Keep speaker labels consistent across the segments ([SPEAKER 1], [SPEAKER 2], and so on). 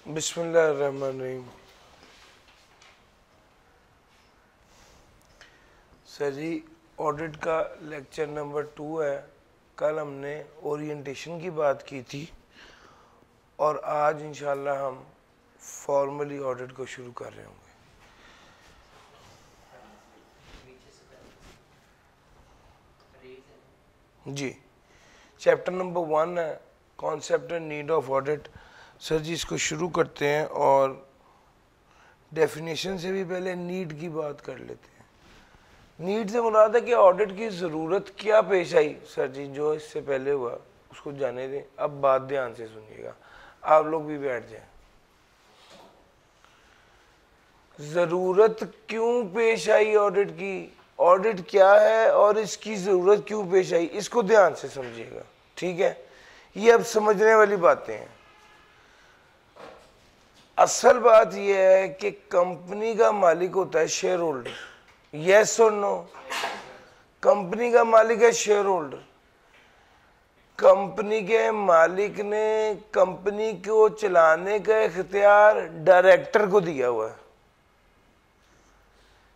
[SPEAKER 1] बिस्मिल्लाहिर्रहमानिर्रहीम। सर जी, ऑडिट का lecture number 2 है। कल हमने ओरिएंटेशन की बात की थी और आज इंशाल्लाह हम फॉर्मली ऑडिट को शुरू कर रहे होंगे। जी, चैप्टर नंबर 1 है concept and need of audit. Sir ji, इसको शुरू करते हैं और डेफिनेशन से भी पहले नीड की बात कर लेते हैं। नीड से मुराद है कि ऑडिट की ज़रूरत क्या पेश आई। सर जी, जो इससे पहले हुआ उसको जाने दें, अब बात ध्यान से सुनिएगा, आप लोग भी बैठ जाएं। ज़रूरत क्यों पेश आई ऑडिट की, ऑडिट क्या है और इसकी ज़रूरत क्यों पेश आई, इसको ध्यान से समझिएगा, ठीक है। ये अब समझने वाली बातें हैं। असल बात यह है कि कंपनी का मालिक होता है शेयर होल्डर, यस और नो। कंपनी का मालिक है शेयर होल्डर। कंपनी के मालिक ने कंपनी को चलाने का इख्तियार डायरेक्टर को दिया हुआ है।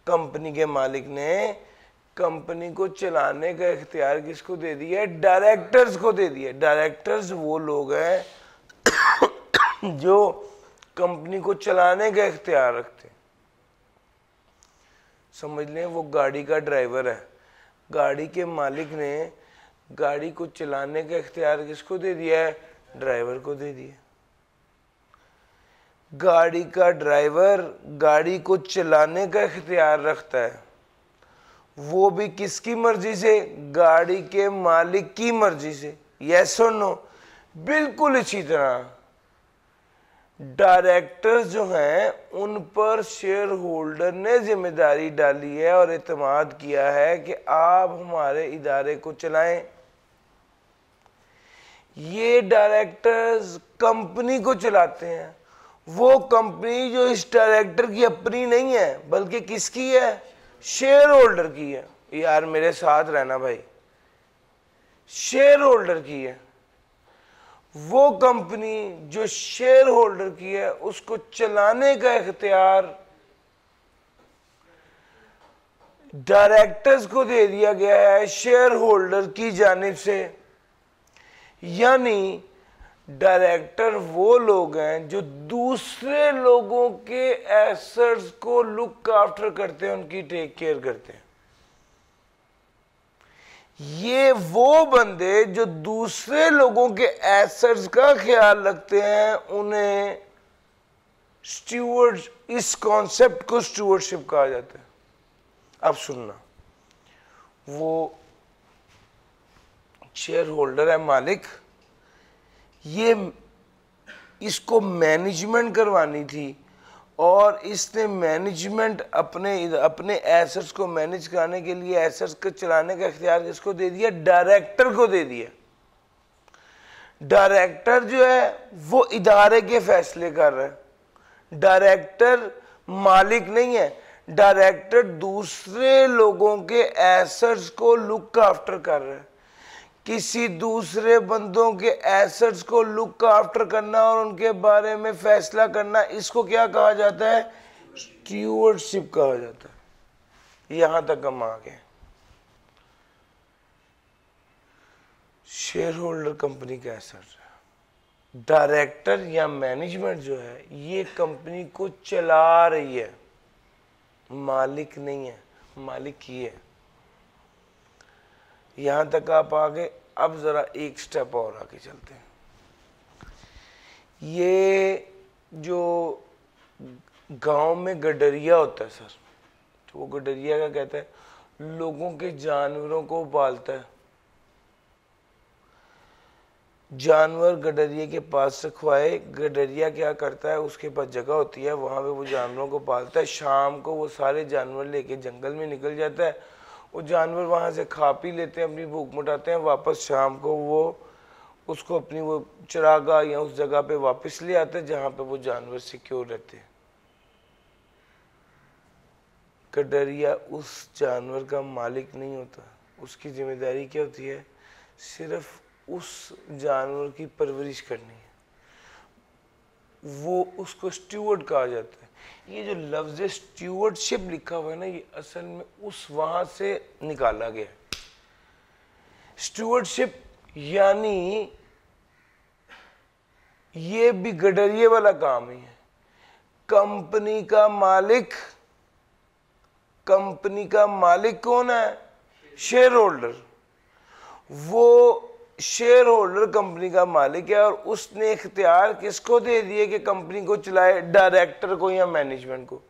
[SPEAKER 1] कंपनी के मालिक ने कंपनी को चलाने का इख्तियार किसको दे दिया है? डायरेक्टर्स को दे दिया। डायरेक्टर्स वो लोग हैं जो कंपनी को चलाने का इख्तियार रखते हैं। समझ लें, वो गाड़ी का ड्राइवर है। गाड़ी के मालिक ने गाड़ी को चलाने का इख्तियार किसको दे दिया है? ड्राइवर को दे दिया। गाड़ी का ड्राइवर गाड़ी को चलाने का इख्तियार रखता है, वो भी किसकी मर्जी से? गाड़ी के मालिक की मर्जी से, यस और नो। बिल्कुल इसी तरह डायरेक्टर्स जो हैं उन पर शेयर होल्डर ने जिम्मेदारी डाली है और एतमाद किया है कि आप हमारे इदारे को चलाएं। ये डायरेक्टर्स कंपनी को चलाते हैं। वो कंपनी जो इस डायरेक्टर की अपनी नहीं है बल्कि किसकी है? शेयर होल्डर की है। यार मेरे साथ रहना भाई, शेयर होल्डर की है। वो कंपनी जो शेयर होल्डर की है उसको चलाने का इख्तियार डायरेक्टर्स को दे दिया गया है शेयर होल्डर की जानिब से। यानी डायरेक्टर वो लोग हैं जो दूसरे लोगों के एसेट्स को लुक आफ्टर करते हैं, उनकी टेक केयर करते हैं। ये वो बंदे जो दूसरे लोगों के एसेट्स का ख्याल रखते हैं, उन्हें स्टीवर्ड, इस कॉन्सेप्ट को स्टीवर्डशिप कहा जाता है। अब सुनना, वो शेयर होल्डर है मालिक, ये इसको मैनेजमेंट करवानी थी और इसने मैनेजमेंट अपने एसेट्स को मैनेज कराने के लिए एसेट्स को चलाने का इख्तियार किसको दे दिया? डायरेक्टर को दे दिया। डायरेक्टर जो है वो इदारे के फैसले कर रहा है। डायरेक्टर मालिक नहीं है। डायरेक्टर दूसरे लोगों के एसेट्स को लुक आफ्टर कर रहा है। किसी दूसरे बंदों के एसेट्स को लुक आफ्टर करना और उनके बारे में फैसला करना, इसको क्या कहा जाता है? स्टीवर्डशिप कहा जाता है। यहां तक हम आ गए। शेयर होल्डर कंपनी का एसेट है। डायरेक्टर या मैनेजमेंट जो है ये कंपनी को चला रही है, मालिक नहीं है, मालिक ही है। यहां तक आप आ गए। अब जरा एक स्टेप और आगे चलते हैं। ये जो गांव में गडरिया होता है सर, तो वो गडरिया क्या कहता है? लोगों के जानवरों को पालता है। जानवर गडरिया के पास रखवाए, गडरिया क्या करता है? उसके पास जगह होती है, वहां पे वो जानवरों को पालता है। शाम को वो सारे जानवर लेके जंगल में निकल जाता है। वो जानवर वहाँ से खा पी लेते हैं, अपनी भूख मिटाते हैं। वापस शाम को वो उसको अपनी वो चरागाह या उस जगह पे वापस ले आते हैं जहाँ पे वो जानवर सिक्योर रहते हैं। गडरिया उस जानवर का मालिक नहीं होता। उसकी जिम्मेदारी क्या होती है? सिर्फ उस जानवर की परवरिश करनी है। वो उसको स्टीवर्ड कहा जाता है। ये जो लफ्ज स्टीवर्डशिप लिखा हुआ है ना, ये असल में उस वहां से निकाला गया। स्टीवर्डशिप यानी ये भी गडरिये वाला काम ही है। कंपनी का मालिक कौन है? Share holder. वो शेयर होल्डर कंपनी का मालिक है और उसने इख्तियार किसको दे दिए कि कंपनी को चलाए? डायरेक्टर को या मैनेजमेंट को।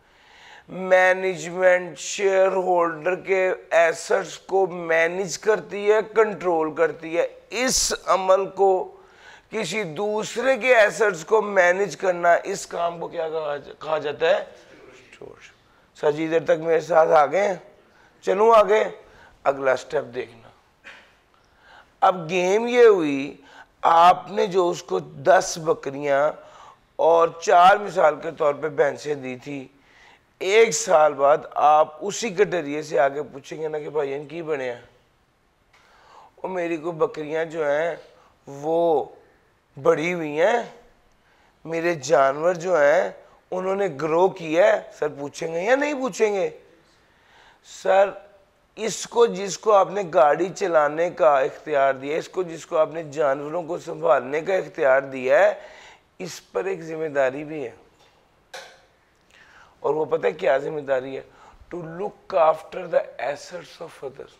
[SPEAKER 1] मैनेजमेंट शेयर होल्डर के एसेट्स को मैनेज करती है, कंट्रोल करती है। इस अमल को, किसी दूसरे के एसेट्स को मैनेज करना, इस काम को क्या कहा जाता है? सर जी इधर तक मेरे साथ आ गए? चलूं आगे, अगला स्टेप देखना। अब गेम ये हुई, आपने जो उसको 10 बकरियां और 4 मिसाल के तौर पे भैंसें दी थी, 1 साल बाद आप उसी गडरिये से आगे पूछेंगे ना कि भाई इनकी बने हैं, और मेरी को बकरियां जो हैं वो बड़ी हुई हैं, मेरे जानवर जो हैं उन्होंने ग्रो किया है, सर पूछेंगे या नहीं पूछेंगे? सर इसको जिसको आपने गाड़ी चलाने का इख्तियार दिया, इसको जिसको आपने जानवरों को संभालने का इख्तियार दिया है, इस पर एक जिम्मेदारी भी है। और वो पता है क्या जिम्मेदारी है? To look after the assets of others.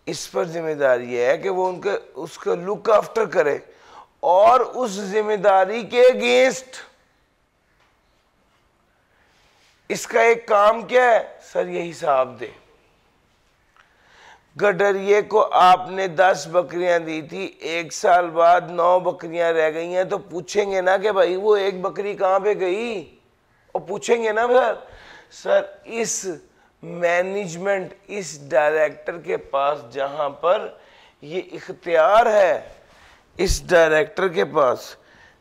[SPEAKER 1] इस पर जिम्मेदारी है कि वो उसका लुक आफ्टर करे, और उस जिम्मेदारी के अगेंस्ट इसका एक काम क्या है? सर ये हिसाब दे। गडरिये को आपने 10 बकरियां दी थी, 1 साल बाद 9 बकरियां रह गई हैं, तो पूछेंगे ना कि भाई वो एक बकरी कहां पे गई? और पूछेंगे ना सर इस मैनेजमेंट, इस डायरेक्टर के पास जहां पर ये इख्तियार है, इस डायरेक्टर के पास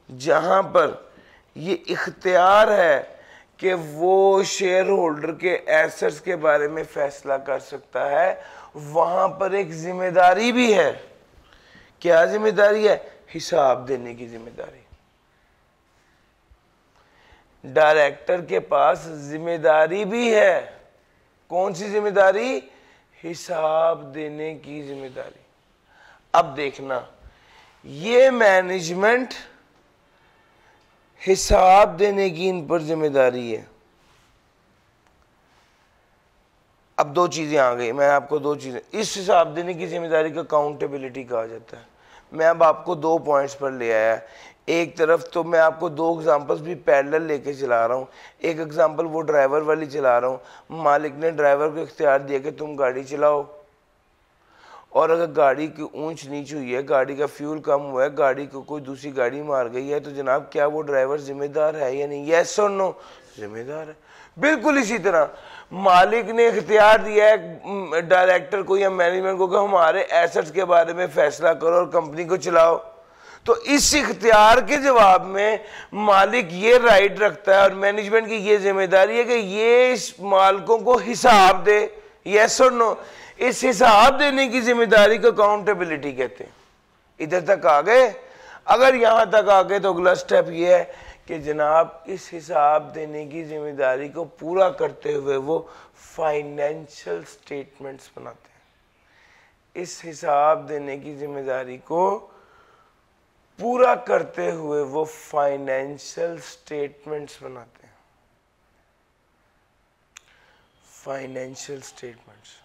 [SPEAKER 1] जहां पर ये इख्तियार है कि वो शेयर होल्डर के एसेट्स के बारे में फैसला कर सकता है, वहां पर एक जिम्मेदारी भी है। क्या जिम्मेदारी है? हिसाब देने की जिम्मेदारी। डायरेक्टर के पास जिम्मेदारी भी है। कौन सी जिम्मेदारी? हिसाब देने की जिम्मेदारी। अब देखना, ये मैनेजमेंट हिसाब देने की इन पर जिम्मेदारी है। अब 2 चीजें आ गई, मैं आपको 2 चीजें, इस हिसाब देने की जिम्मेदारी को अकाउंटेबिलिटी कहा जाता है। मैं अब आपको 2 पॉइंट्स पर ले आया। एक तरफ तो मैं आपको 2 एग्जांपल्स भी पैरेलल लेके चला रहा हूँ। एक एग्जांपल वो ड्राइवर वाली चला रहा हूँ। मालिक ने ड्राइवर को इख्तियार दिया कि तुम गाड़ी चलाओ, और अगर गाड़ी की ऊंच नीच हुई है, गाड़ी का फ्यूल कम हुआ है, गाड़ी को कोई दूसरी गाड़ी मार गई है, तो जनाब क्या वो ड्राइवर जिम्मेदार है या नहीं? यस और नो? जिम्मेदार है। बिल्कुल इसी तरह मालिक ने इख्तियार दिया है डायरेक्टर को या मैनेजमेंट को कि हमारे एसेट्स के बारे में फैसला करो और कंपनी को चलाओ, तो इस इख्तियार के जवाब में मालिक ये राइट रखता है और मैनेजमेंट की ये जिम्मेदारी है कि ये इस मालिकों को हिसाब दे। यस और नो? इस हिसाब देने की जिम्मेदारी को अकाउंटेबिलिटी कहते हैं। इधर तक आ गए? अगर यहां तक आ गए तो अगला स्टेप ये है कि जनाब इस हिसाब देने की जिम्मेदारी को पूरा करते हुए वो फाइनेंशियल स्टेटमेंट्स बनाते हैं। इस हिसाब देने की जिम्मेदारी को पूरा करते हुए वो फाइनेंशियल स्टेटमेंट्स बनाते हैं। Financial statements.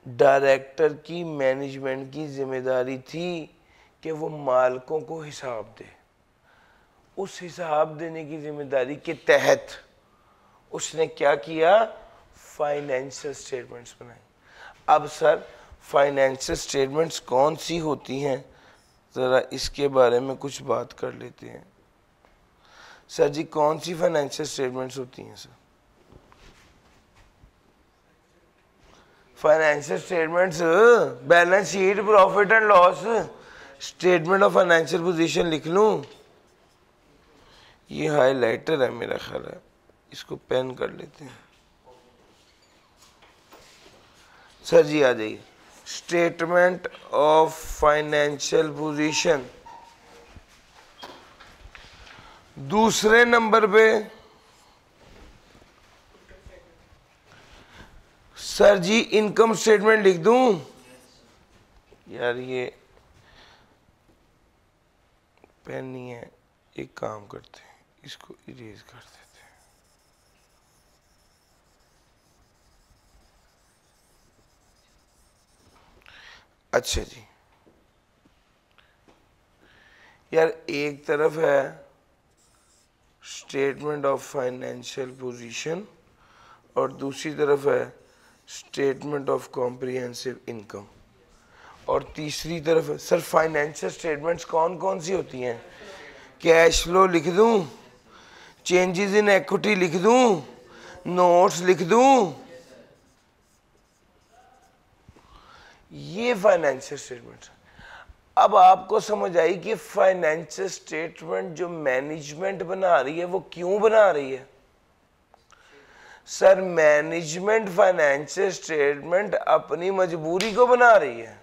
[SPEAKER 1] डायरेक्टर की, मैनेजमेंट की जिम्मेदारी थी कि वो मालिकों को हिसाब दे। उस हिसाब देने की जिम्मेदारी के तहत उसने क्या किया? फाइनेंशियल स्टेटमेंट्स बनाए। अब सर फाइनेंशियल स्टेटमेंट्स कौन सी होती हैं, ज़रा इसके बारे में कुछ बात कर लेते हैं। सर जी कौन सी फाइनेंशियल स्टेटमेंट्स होती हैं? Sir financial statements, balance sheet, profit and loss, statement of financial position लिख लूं? ये हाईलाइटर है मेरा ख्याल है, इसको पेन कर लेते हैं। सर जी आ जाइए। स्टेटमेंट ऑफ फाइनेंशियल पोजीशन, दूसरे नंबर पे सर जी इनकम स्टेटमेंट लिख दूं? यार ये पेन नहीं है, एक काम करते हैं, इसको इरेज कर देते हैं। अच्छा जी, यार एक तरफ है स्टेटमेंट ऑफ फाइनेंशियल पोजीशन और दूसरी तरफ है स्टेटमेंट ऑफ कॉम्प्रिहेंसिव इनकम, और तीसरी तरफ है सर फाइनेंशियल स्टेटमेंट्स कौन कौन सी होती हैं? कैश फ्लो लिख दूं, चेंजेस इन इक्विटी लिख दूं, नोट्स लिख दूं? ये फाइनेंशियल स्टेटमेंट्स। अब आपको समझ आई कि फाइनेंशियल स्टेटमेंट जो मैनेजमेंट बना रही है वो क्यों बना रही है? सर मैनेजमेंट फाइनेंशियल स्टेटमेंट अपनी मजबूरी को बना रही है,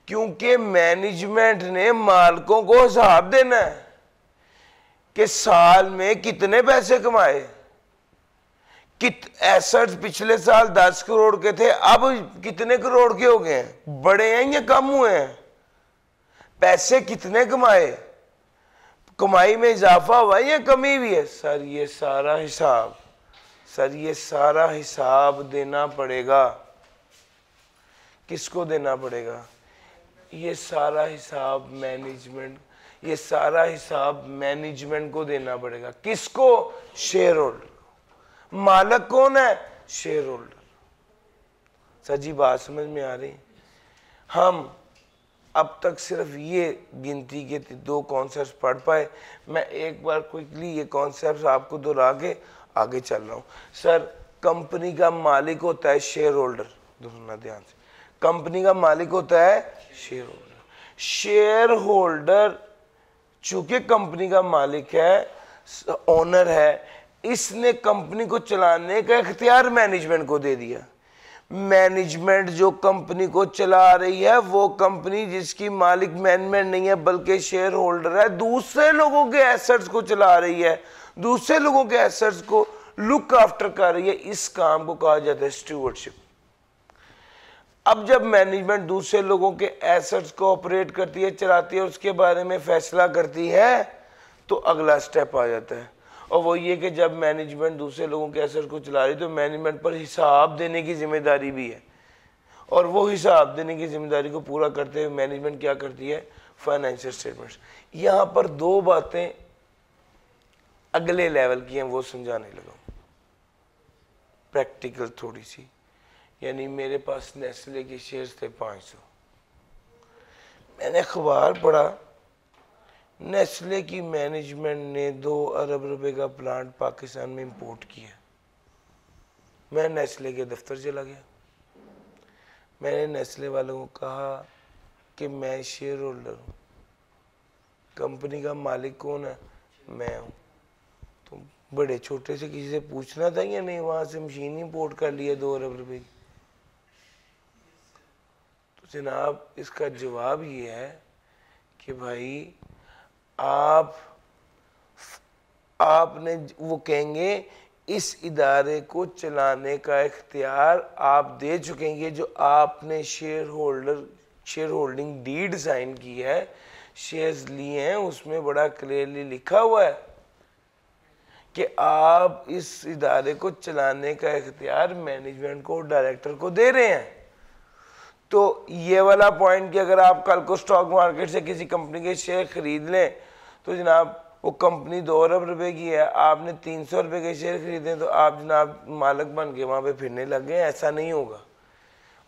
[SPEAKER 1] क्योंकि मैनेजमेंट ने मालिकों को हिसाब देना है कि साल में कितने पैसे कमाए, एसेट्स पिछले साल 10 करोड़ के थे, अब कितने करोड़ के हो गए हैं, बढ़े हैं या कम हुए हैं, पैसे कितने कमाए, कमाई में इजाफा हुआ है या कमी हुई है? सर ये सारा हिसाब, सर ये सारा हिसाब देना पड़ेगा। किसको देना पड़ेगा? ये सारा हिसाब मैनेजमेंट, ये सारा हिसाब मैनेजमेंट को देना पड़ेगा। किसको? Share holder. मालिक कौन है? Share holder. सर जी बात समझ में आ रही? हम अब तक सिर्फ ये गिनती के 2 कॉन्सेप्ट पढ़ पाए। मैं एक बार क्विकली ये कॉन्सेप्ट आपको दोहरा के आगे चल रहा हूँ। सर कंपनी का मालिक होता है शेयर होल्डर, दोनों ध्यान से, कंपनी का मालिक होता है शेयर होल्डर। शेयर होल्डर चूंकि कंपनी का मालिक है, ओनर है, इसने कंपनी को चलाने का इख्तियार मैनेजमेंट को दे दिया। मैनेजमेंट जो कंपनी को चला रही है वो कंपनी जिसकी मालिक मैनेजमेंट नहीं है बल्कि शेयर होल्डर है, दूसरे लोगों के एसेट्स को चला रही है, दूसरे लोगों के एसेट्स को लुक आफ्टर कर रही है। इस काम को कहा जाता है स्टूवर्डशिप। अब जब मैनेजमेंट दूसरे लोगों के एसेट्स को ऑपरेट करती है, चलाती है, उसके बारे में फैसला करती है, तो अगला स्टेप आ जाता है, और वो ये कि जब मैनेजमेंट दूसरे लोगों के एसेट्स को चला रही है तो मैनेजमेंट पर हिसाब देने की जिम्मेदारी भी है, और वो हिसाब देने की जिम्मेदारी को पूरा करते हुए मैनेजमेंट क्या करती है? Financial statements. यहाँ पर 2 बातें अगले लेवल की हैं, वो समझाने लगा, प्रैक्टिकल थोड़ी सी। यानी मेरे पास नेस्ले के शेयर्स थे 500, मैंने अखबार पढ़ा, नेस्ले की मैनेजमेंट ने 2 अरब रुपए का प्लांट पाकिस्तान में इंपोर्ट किया। मैं नेस्ले के दफ्तर चला गया, मैंने नेस्ले वालों को कहा कि मैं शेयर होल्डर हूँ, कंपनी का मालिक कौन है? मैं हूँ। तो बड़े छोटे से किसी से पूछना था या नहीं, वहाँ से मशीन इंपोर्ट कर लिया 2 अरब रुपए की। तो जनाब इसका जवाब ये है कि भाई आपने, वो कहेंगे इस इदारे को चलाने का इख्तियार आप दे चुके हैं, जो आपने शेयर होल्डिंग डीड साइन की है, शेयर्स लिए हैं, उसमें बड़ा क्लियरली लिखा हुआ है कि आप इस इदारे को चलाने का इख्तियार मैनेजमेंट को, डायरेक्टर को दे रहे हैं। तो ये वाला पॉइंट कि अगर आप कल को स्टॉक मार्केट से किसी कंपनी के शेयर खरीद लें तो जनाब वो कंपनी 2 अरब रुपए की है, आपने 300 रुपए के शेयर खरीदे तो आप जनाब मालिक बन के वहाँ पे फिरने लग गए। ऐसा नहीं होगा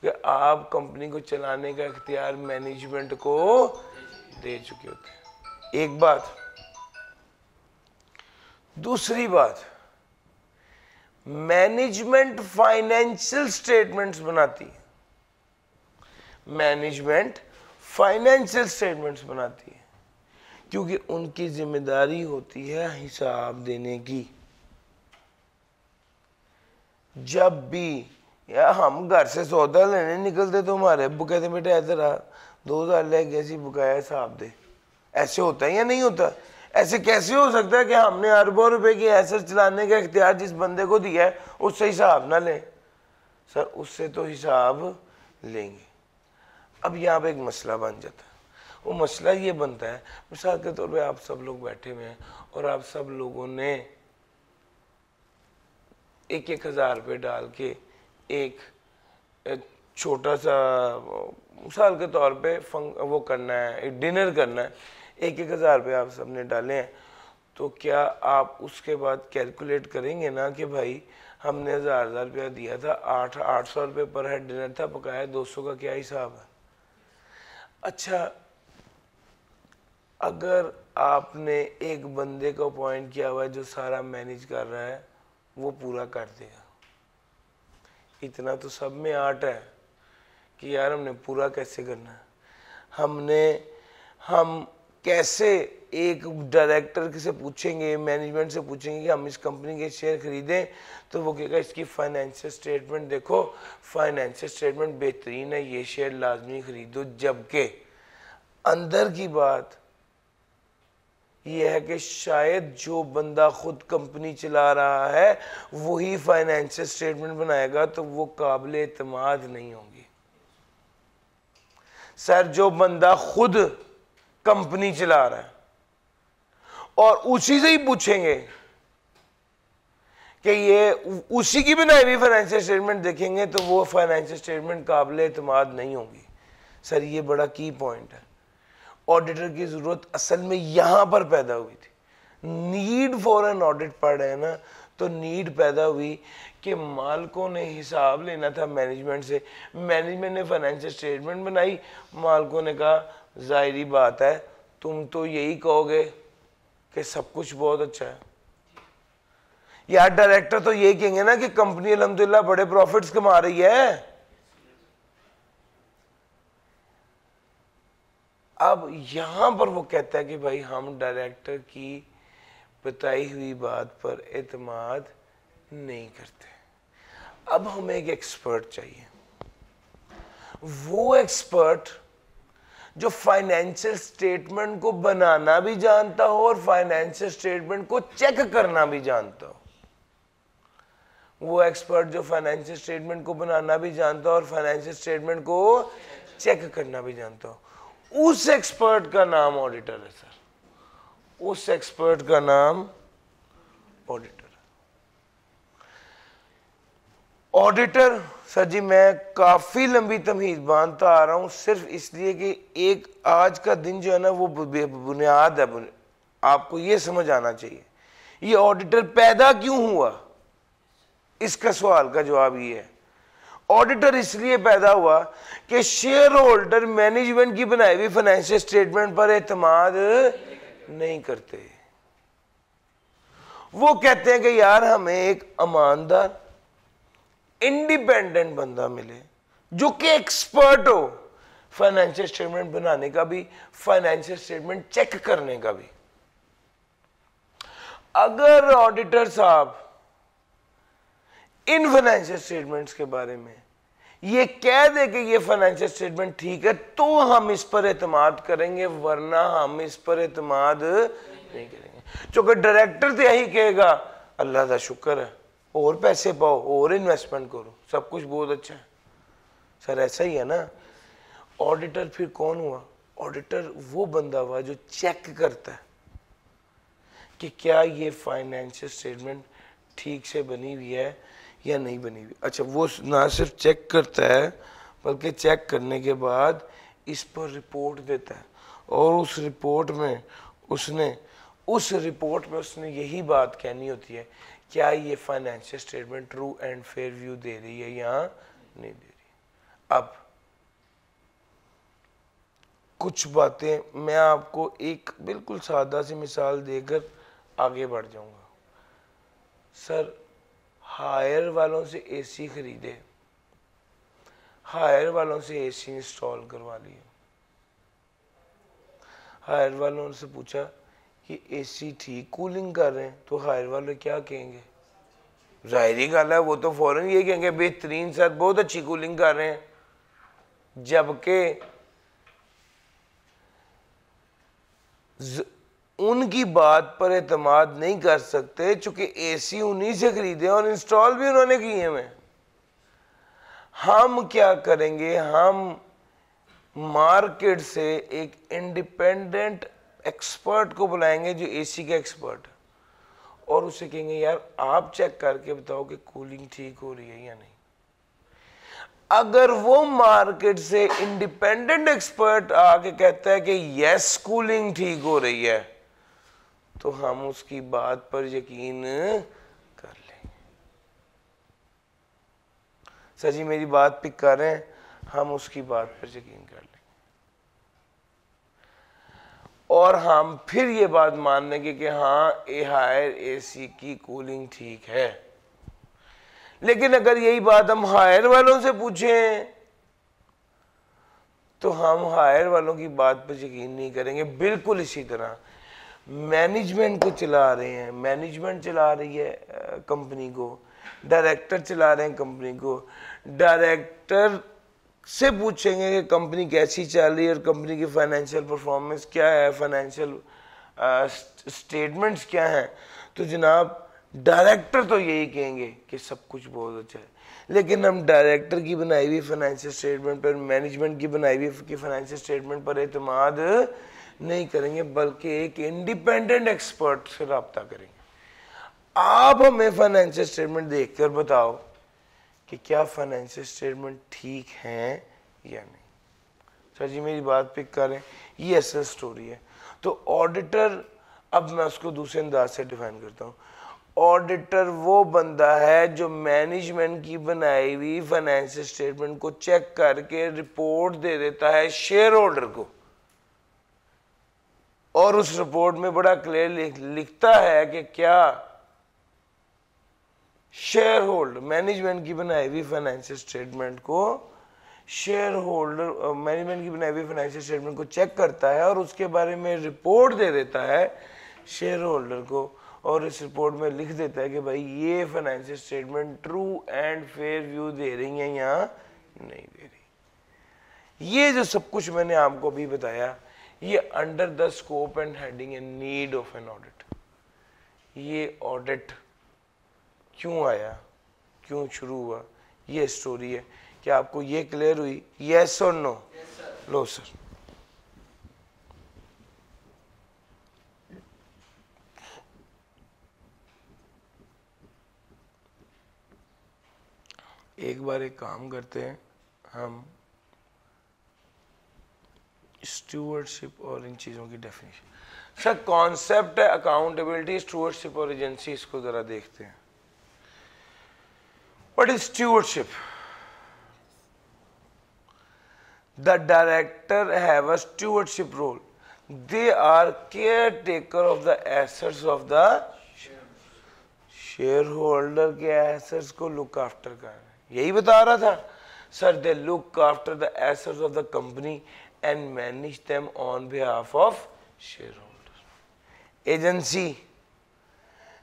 [SPEAKER 1] कि आप कंपनी को चलाने का इख्तियार मैनेजमेंट को दे चुके होते हैं। एक बात। दूसरी बात, मैनेजमेंट फाइनेंशियल स्टेटमेंट्स बनाती है, मैनेजमेंट फाइनेंशियल स्टेटमेंट्स बनाती है क्योंकि उनकी जिम्मेदारी होती है हिसाब देने की। जब भी या हम घर से सौदा लेने निकलते तो हमारे अब्बू कहते बेटा इधर आ, 2000 ले गए सी, बकाया हिसाब दे, ऐसे होता है या नहीं होता? ऐसे कैसे हो सकता है कि हमने अरबों रुपए की एसेट चलाने का इख्तियार जिस बंदे को दिया है उससे हिसाब ना लें? सर उससे तो हिसाब लेंगे। अब यहाँ पे एक मसला बन जाता है। वो मसला ये बनता है, मिसाल के तौर पे आप सब लोग बैठे हुए हैं और आप सब लोगों ने 1,000 रुपये डाल के एक छोटा सा, मिसाल के तौर पे वो करना है, एक डिनर करना है, 1,000 रुपये आप सबने डाले हैं, तो क्या आप उसके बाद कैलकुलेट करेंगे ना कि भाई हमने 1,000 रुपया दिया था, 800 रुपये पर हेड डिनर था, पकाया 200 का क्या हिसाब है? अच्छा, अगर आपने एक बंदे को अपॉइंट किया हुआ है जो सारा मैनेज कर रहा है, वो पूरा कर देगा, इतना तो सब में आर्ट है कि यार हमने पूरा कैसे करना है। हम कैसे एक डायरेक्टर से पूछेंगे, मैनेजमेंट से पूछेंगे कि हम इस कंपनी के शेयर खरीदें, तो वो कहेगा इसकी फाइनेंशियल स्टेटमेंट देखो, फाइनेंशियल स्टेटमेंट बेहतरीन है, ये शेयर लाजमी खरीदो। जबकि अंदर की बात यह है कि शायद जो बंदा खुद कंपनी चला रहा है वही फाइनेंशियल स्टेटमेंट बनाएगा, तो वो काबिल एतमाद नहीं होंगी। सर जो बंदा खुद कंपनी चला रहा है और उसी से ही पूछेंगे कि ये उसी की बनाई हुई फाइनेंशियल स्टेटमेंट देखेंगे, तो वो फाइनेंशियल स्टेटमेंट काबिल एतमाद नहीं होगी। सर ये बड़ा की पॉइंट है। ऑडिटर की जरूरत असल में यहां पर पैदा हुई थी। नीड फॉर एन ऑडिट पढ़ रहे हैं ना, तो नीड पैदा हुई कि मालिकों ने हिसाब लेना था मैनेजमेंट से, मैनेजमेंट ने फाइनेंशियल स्टेटमेंट बनाई, मालिकों ने कहा जाहिर बात है तुम तो यही कहोगे कि सब कुछ बहुत अच्छा है। यार डायरेक्टर तो यही कहेंगे ना कि कंपनी अल्हम्दुलिल्लाह बड़े प्रॉफिट्स कमा रही है। अब यहां पर वो कहता है कि भाई हम डायरेक्टर की बताई हुई बात पर एतमाद नहीं करते। अब हमें एक एक्सपर्ट चाहिए, वो एक्सपर्ट जो फाइनेंशियल स्टेटमेंट को बनाना भी जानता हो और फाइनेंशियल स्टेटमेंट को चेक करना भी जानता हो। वो एक्सपर्ट जो फाइनेंशियल स्टेटमेंट को बनाना भी जानता हो और फाइनेंशियल स्टेटमेंट को चेक करना भी जानता हो, उस एक्सपर्ट का नाम ऑडिटर है। सर उस एक्सपर्ट का नाम ऑडिटर। ऑडिटर सर जी मैं काफी लंबी तमहीद बांधता आ रहा हूं, सिर्फ इसलिए कि एक आज का दिन जो है ना वो बुनियाद है, आपको ये समझ आना चाहिए ये ऑडिटर पैदा क्यों हुआ। इसका सवाल का जवाब ये है, ऑडिटर इसलिए पैदा हुआ कि शेयर होल्डर मैनेजमेंट की बनाई हुई फाइनेंशियल स्टेटमेंट पर एतमाद नहीं करते। वो कहते हैं कि यार हमें एक ईमानदार इंडिपेंडेंट बंदा मिले जो कि एक्सपर्ट हो फाइनेंशियल स्टेटमेंट बनाने का भी, फाइनेंशियल स्टेटमेंट चेक करने का भी। अगर ऑडिटर साहब इन फाइनेंशियल स्टेटमेंट्स के बारे में ये कह दे कि ये फाइनेंशियल स्टेटमेंट ठीक है, तो हम इस पर एतमाद करेंगे, वरना हम इस पर एतमाद नहीं करेंगे। क्योंकि डायरेक्टर तो यही कहेगा अल्लाह का शुक्र है, और पैसे पाओ और इन्वेस्टमेंट करो, सब कुछ बहुत अच्छा है। सर ऐसा ही है ना। ऑडिटर फिर कौन हुआ? ऑडिटर वो बंदा हुआ जो चेक करता है कि क्या ये फाइनेंशियल स्टेटमेंट ठीक से बनी हुई है या नहीं बनी हुई। अच्छा, वो ना सिर्फ चेक करता है बल्कि चेक करने के बाद इस पर रिपोर्ट देता है, और उस रिपोर्ट में उसने यही बात कहनी होती है, क्या ये financial statement true and fair view दे रही है या नहीं दे रही। अब कुछ बातें मैं आपको एक बिल्कुल सादा सी मिसाल देकर आगे बढ़ जाऊंगा। सर हायर वालों से एसी खरीदे, हायर वालों से एसी इंस्टॉल करवा लिए, हायर वालों से पूछा कि एसी ठीक कूलिंग कर रहे हैं, तो हायर वाले क्या कहेंगे? जाहिर गल है वो तो फौरन ये कहेंगे बेहतरीन सर, बहुत अच्छी कूलिंग कर रहे हैं। जबकि उनकी बात पर एतमाद नहीं कर सकते, चूंकि एसी उन्हीं से खरीदे और इंस्टॉल भी उन्होंने किए हैं। हम क्या करेंगे, हम मार्केट से एक इंडिपेंडेंट एक्सपर्ट को बुलाएंगे जो एसी का एक्सपर्ट है, और उसे कहेंगे यार आप चेक करके बताओ कि कूलिंग ठीक हो रही है या नहीं। अगर वो मार्केट से इंडिपेंडेंट एक्सपर्ट आके कहता है कि यस कूलिंग ठीक हो रही है, तो हम उसकी बात पर यकीन कर लेंगे। सर जी मेरी बात पिक कर रहे हैं, हम उसकी बात पर यकीन कर लेंगे और हम फिर ये बात मान लेंगे कि हाँ ए हायर एसी की कूलिंग ठीक है। लेकिन अगर यही बात हम हायर वालों से पूछें तो हम हायर वालों की बात पर यकीन नहीं करेंगे। बिल्कुल इसी तरह मैनेजमेंट को चला रहे हैं, मैनेजमेंट चला रही है कंपनी को, डायरेक्टर चला रहे हैं कंपनी को, डायरेक्टर से पूछेंगे कि कंपनी कैसी चल रही है और कंपनी की फाइनेंशियल परफॉर्मेंस क्या है, फाइनेंशियल स्टेटमेंट्स क्या हैं, तो जनाब डायरेक्टर तो यही कहेंगे कि सब कुछ बहुत अच्छा है। लेकिन हम डायरेक्टर की बनाई हुई फाइनेंशियल स्टेटमेंट पर, मैनेजमेंट की बनाई हुई की फाइनेंशियल स्टेटमेंट पर एतमाद नहीं करेंगे, बल्कि एक इंडिपेंडेंट एक्सपर्ट से रब्ता करेंगे। आप हमें फाइनेंशियल स्टेटमेंट देखकर बताओ कि क्या फाइनेंशियल स्टेटमेंट ठीक है या नहीं। सर जी मेरी बात पिक करें, ये असल स्टोरी है। तो ऑडिटर, अब मैं उसको दूसरे अंदाज से डिफाइन करता हूँ। ऑडिटर वो बंदा है जो मैनेजमेंट की बनाई हुई फाइनेंशियल स्टेटमेंट को चेक करके रिपोर्ट दे देता है शेयर होल्डर को, और उस रिपोर्ट में बड़ा क्लियर लिखता है कि क्या शेयर होल्डर, मैनेजमेंट की बनाई हुई फाइनेंशियल स्टेटमेंट को शेयर होल्डर, मैनेजमेंट की बनाई हुई फाइनेंशियल स्टेटमेंट को चेक करता है और उसके बारे में रिपोर्ट दे देता है शेयर होल्डर को, और इस रिपोर्ट में लिख देता है कि भाई ये financial statement true and fair view दे रही है या नहीं दे रही। ये जो सब कुछ मैंने आपको अभी बताया, ये under the scope and heading and need of an audit. ये ऑडिट क्यों आया, क्यों शुरू हुआ, ये स्टोरी है। क्या आपको ये क्लियर हुई? यस और नो? लो सर। एक बार एक काम करते हैं हम, स्टूवर्डशिप और इन चीज़ों की डेफिनेशन। सर कॉन्सेप्ट है अकाउंटेबिलिटी, स्टूवर्डशिप और एजेंसी, इसको ज़रा देखते हैं। What is stewardship? The director have a stewardship role. They are caretaker of the assets of the shareholder के assets को look after कर रहे हैं। यही बता रहा था sir. They look after the assets of the company and manage them on behalf of shareholders. Agency,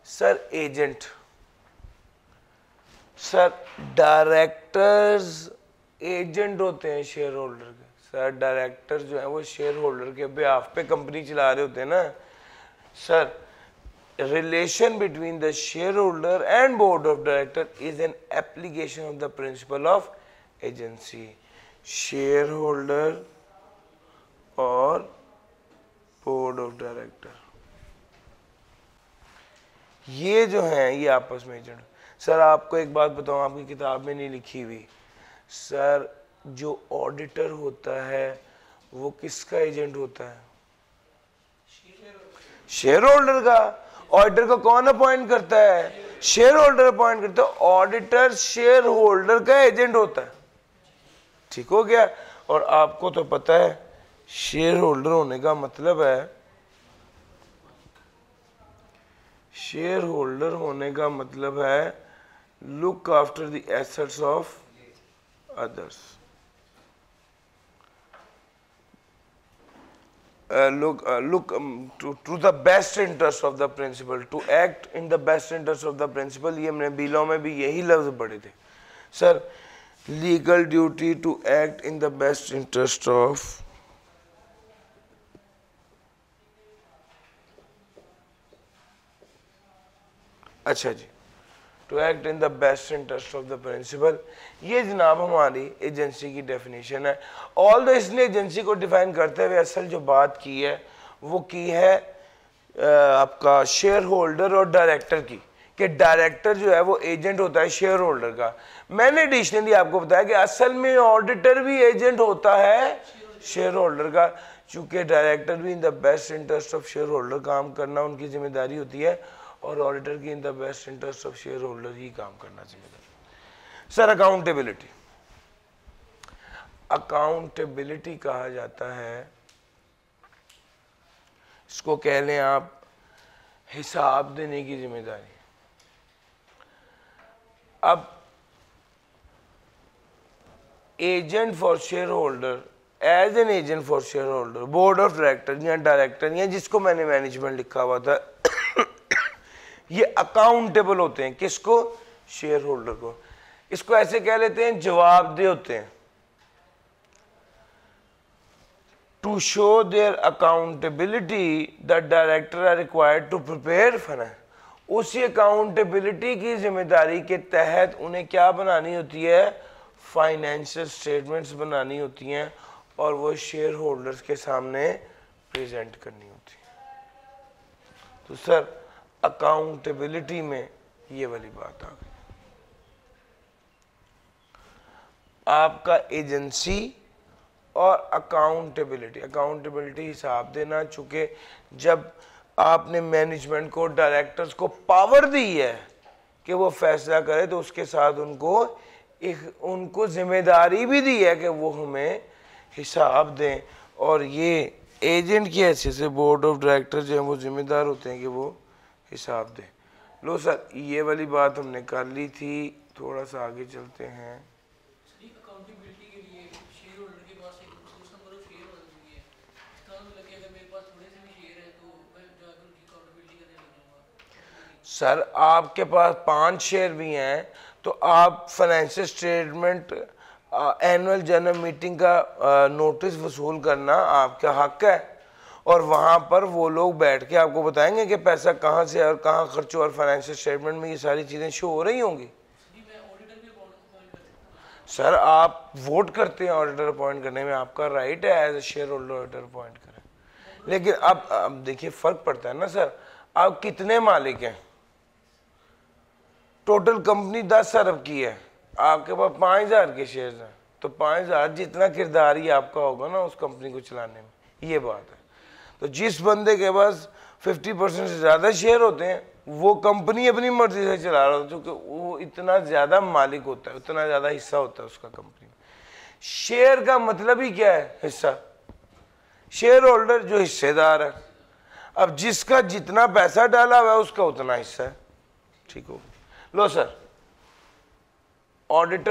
[SPEAKER 1] sir agent, sir directors agent होते हैं शेयर होल्डर के। सर डायरेक्टर जो है वो शेयर होल्डर के बिहाफ पे कंपनी चला रहे होते हैं ना sir. Relation between the share holder and board of director is an application of the principle of agency. Share holder और बोर्ड ऑफ डायरेक्टर ये जो है ये आपस में एजेंट। सर आपको एक बात बताऊं, आपकी किताब में नहीं लिखी हुई, सर जो ऑडिटर होता है वो किसका एजेंट होता है? शेयर होल्डर का। ऑडिटर को कौन अपॉइंट करता है? शेयर होल्डर अपॉइंट करता है। ऑडिटर शेयर होल्डर का एजेंट होता है। ठीक हो गया। और आपको तो पता है शेयर होल्डर होने का मतलब है, शेयर होल्डर होने का मतलब है look after the assets of others, look to the best interest of the principal, to act in the best interest of the principal। ये हमने बिलों में भी यही लफ्ज पढ़े थे sir. Legal duty to act in the best interest of अच्छा जी, to act in the best interest of the principal, ये जनाब हमारी एजेंसी की डेफिनेशन है। ऑल द इसने एजेंसी को डिफाइन करते हुए असल जो बात की है वो की है आपका शेयर होल्डर और डायरेक्टर की, कि डायरेक्टर जो है वो एजेंट होता है शेयर होल्डर का। मैंने एडिशनली आपको बताया कि असल में ऑडिटर भी एजेंट होता है शेयर होल्डर का, चूंकि डायरेक्टर भी in the best interest of shareholder काम करना उनकी जिम्मेदारी होती है, और ऑडिटर की in the best interest of shareholder ही काम करना जिम्मेदारी। सर अकाउंटेबिलिटी, अकाउंटेबिलिटी कहा जाता है, इसको कह लें आप हिसाब देने की जिम्मेदारी। अब agent for share holder, as an agent for share holder, board of director या डायरेक्टर या जिसको मैंने मैनेजमेंट लिखा हुआ था ये अकाउंटेबल होते हैं, किसको? शेयर होल्डर को। इसको ऐसे कह लेते हैं जवाबदेह होते हैं। To show their accountability the director are required to prepare finance, उसी अकाउंटेबिलिटी की जिम्मेदारी के तहत उन्हें क्या बनानी होती है? फाइनेंशियल स्टेटमेंट्स बनानी होती हैं और वो शेयर होल्डर्स के सामने प्रेजेंट करनी होती है। तो सर अकाउंटेबिलिटी में ये वाली बात आ गई। आपका एजेंसी और अकाउंटेबिलिटी, अकाउंटेबिलिटी हिसाब देना, चूंकि जब आपने मैनेजमेंट को, डायरेक्टर्स को पावर दी है कि वो फैसला करे, तो उसके साथ उनको जिम्मेदारी भी दी है कि वो हमें हिसाब दें, और ये एजेंट की हैसियत से बोर्ड ऑफ डायरेक्टर जो है वो जिम्मेदार होते हैं कि वो हिसाब दें। लो सर ये वाली बात हमने कर ली थी, थोड़ा सा आगे चलते हैं।
[SPEAKER 2] अकाउंटेबिलिटी के लिए शेयर होल्डर के पास एक नंबर ऑफ शेयर होल्डर भी है, इसका मतलब कि अगर मेरे पास थोड़े से भी शेयर है तो मैं जाकर उनकी अकाउंटेबिलिटी करने लग जाऊंगा।
[SPEAKER 1] सर आपके पास 5 शेयर भी हैं तो आप financial statement annual general meeting का नोटिस वसूल करना आपका हक है, और वहाँ पर वो लोग बैठ के आपको बताएंगे कि पैसा कहाँ से और कहाँ खर्च हुआ, और फाइनेंशियल स्टेटमेंट में ये सारी चीज़ें शो हो रही होंगी। सर आप वोट करते हैं ऑडिटर अपॉइंट करने में, आपका राइट है as a share holder auditor appoint करें, लेकिन अब देखिए फ़र्क पड़ता है ना सर, आप कितने मालिक हैं? टोटल कंपनी 10 अरब की है, आपके पास 5000 के शेयर्स हैं, तो 5000 जितना किरदार ही आपका होगा ना उस कंपनी को चलाने में, ये बात है। तो जिस बंदे के पास 50% से ज़्यादा शेयर होते हैं वो कंपनी अपनी मर्जी से चला रहा होता है, क्योंकि वो इतना ज़्यादा मालिक होता है, उतना ज़्यादा हिस्सा होता है उसका कंपनी में। शेयर का मतलब ही क्या है? हिस्सा। शेयर होल्डर जो हिस्सेदार है, अब जिसका जितना पैसा डाला हुआ है उसका उतना हिस्सा है, ठीक हो। लो सर ऑडिट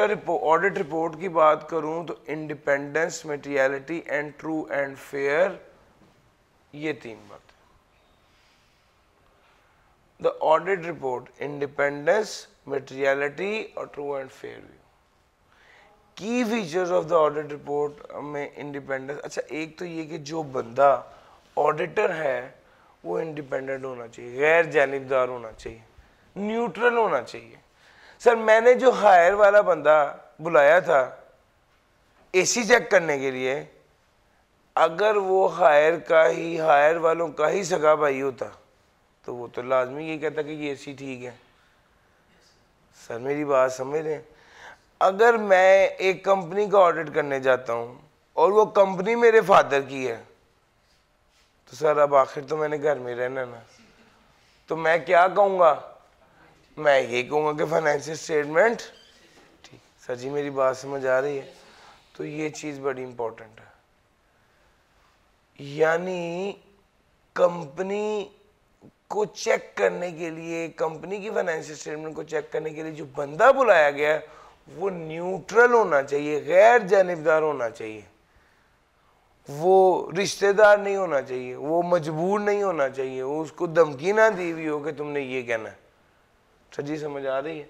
[SPEAKER 1] रिपोर्ट की बात करूं तो independence, materiality and true and fair, ये 3 बातें। The audit report, independence, materiality और ट्रू एंड फेयर व्यू। की features of the audit report में इंडिपेंडेंस, अच्छा एक तो ये कि जो बंदा ऑडिटर है वो इंडिपेंडेंट होना चाहिए, गैर जानिबदार होना चाहिए, न्यूट्रल होना चाहिए। सर मैंने जो हायर वाला बंदा बुलाया था एसी चेक करने के लिए, अगर वो हायर वालों का ही सगा भाई होता तो वो तो लाजमी ये कहता कि ये एसी ठीक है। सर मेरी बात समझ रहे हैं? अगर मैं एक कंपनी का ऑडिट करने जाता हूँ और वो कंपनी मेरे फादर की है, तो सर अब आखिर तो मैंने घर में रहना ना, तो मैं क्या कहूँगा? मैं ये कहूँगा कि फाइनेंशियल स्टेटमेंट ठीक। सर जी मेरी बात समझ आ रही है? तो ये चीज़ बड़ी इंपॉर्टेंट है, यानी कंपनी को चेक करने के लिए, कंपनी की फाइनेंशियल स्टेटमेंट को चेक करने के लिए जो बंदा बुलाया गया है वो न्यूट्रल होना चाहिए, गैर जानिबदार होना चाहिए, वो रिश्तेदार नहीं होना चाहिए, वो मजबूर नहीं होना चाहिए, वो उसको धमकी ना दी हुई हो कि तुमने ये कहना है। सर जी समझ आ रही है?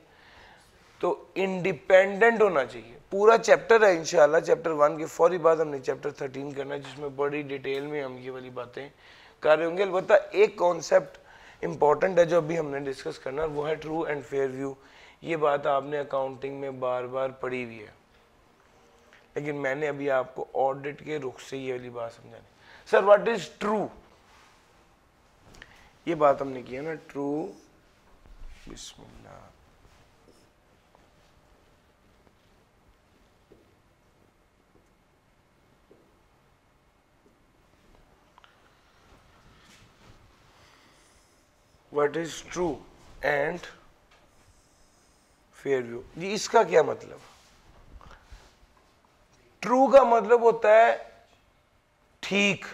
[SPEAKER 1] तो इंडिपेंडेंट होना चाहिए। पूरा चैप्टर है इंशाल्लाह, चैप्टर 1 के फौरी बाद हमने चैप्टर 13 करना है, जिसमें बड़ी डिटेल में हम ये वाली बातें कर रहे होंगे। अलबत्ता एक कॉन्सेप्ट इंपॉर्टेंट है जो अभी हमने डिस्कस करना, वो है ट्रू एंड फेयर व्यू। ये बात आपने अकाउंटिंग में बार बार पढ़ी हुई है, लेकिन मैंने अभी आपको ऑडिट के रुख से ये वाली बात समझानी। सर व्हाट इज ट्रू, ये बात हमने की है ना, ट्रू, बिस्मिल्लाह, what is true and fair view. जी इसका क्या मतलब? ट्रू का मतलब होता है ठीक,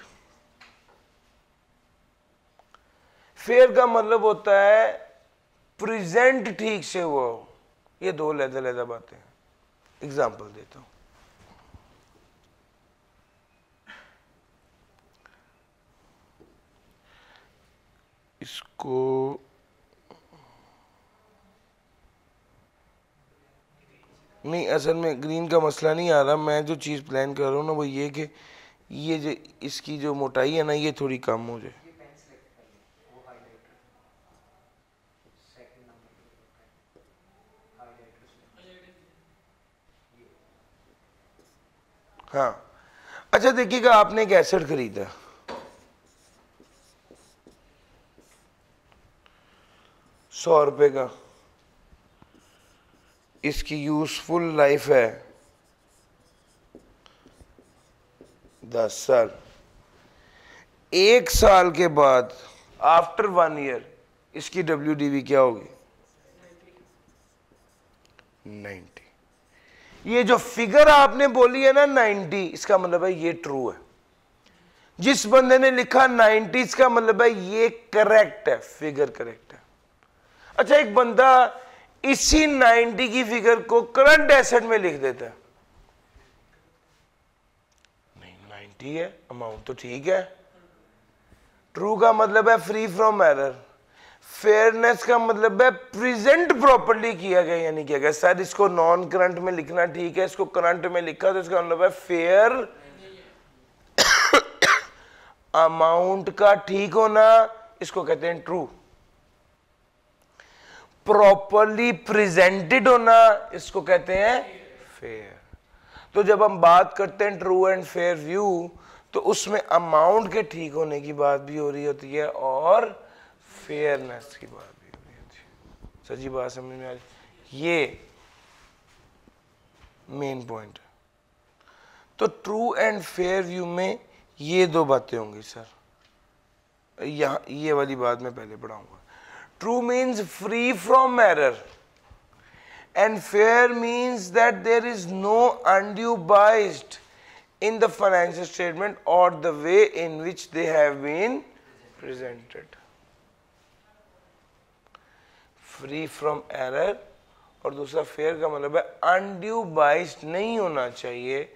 [SPEAKER 1] फेयर का मतलब होता है प्रेजेंट ठीक से हुआ हो। ये दो अलग-अलग बातें हैं। एग्जाम्पल देता हूं, इसको नहीं, असल में ग्रीन का मसला नहीं आ रहा, मैं जो चीज़ प्लान कर रहा हूँ ना वो ये कि ये जो इसकी जो मोटाई है ना ये थोड़ी कम हो जाए। हाँ अच्छा देखिएगा, आपने एक एसेट खरीदा, ₹100 का, इसकी यूजफुल लाइफ है 10 साल। 1 साल के बाद आफ्टर 1 ईयर इसकी WDV क्या होगी? 90। ये जो फिगर आपने बोली है ना 90, इसका मतलब है ये ट्रू है। जिस बंदे ने लिखा 90 इसका मतलब है ये करेक्ट है, फिगर करेक्ट है। अच्छा एक बंदा इसी 90 की फिगर को करंट एसेट में लिख देता है, नहीं 90 है, अमाउंट तो ठीक है। ट्रू का मतलब है फ्री फ्रॉम एरर, फेयरनेस का मतलब है प्रेजेंट प्रॉपर्ली किया गया या नहीं किया गया। सर इसको नॉन करंट में लिखना ठीक है, इसको करंट में लिखा तो इसका मतलब है फेयर अमाउंट का ठीक होना, इसको कहते हैं ट्रू। प्रॉपरली प्रेजेंटेड होना, इसको कहते हैं फेयर। तो जब हम बात करते हैं ट्रू एंड फेयर व्यू, तो उसमें अमाउंट के ठीक होने की बात भी हो रही होती है और फेयरनेस की बात भी हो रही होती है। सर जी बात समझ में आ रही? ये मेन पॉइंट है। तो ट्रू एंड फेयर व्यू में ये दो बातें होंगी सर, यहाँ ये वाली बात मैं पहले पढ़ाऊंगा। True means free from error and fair means that there is no undue bias in the financial statement or the way in which they have been presented. Free from error और दूसरा fair का मतलब है undue bias नहीं होना चाहिए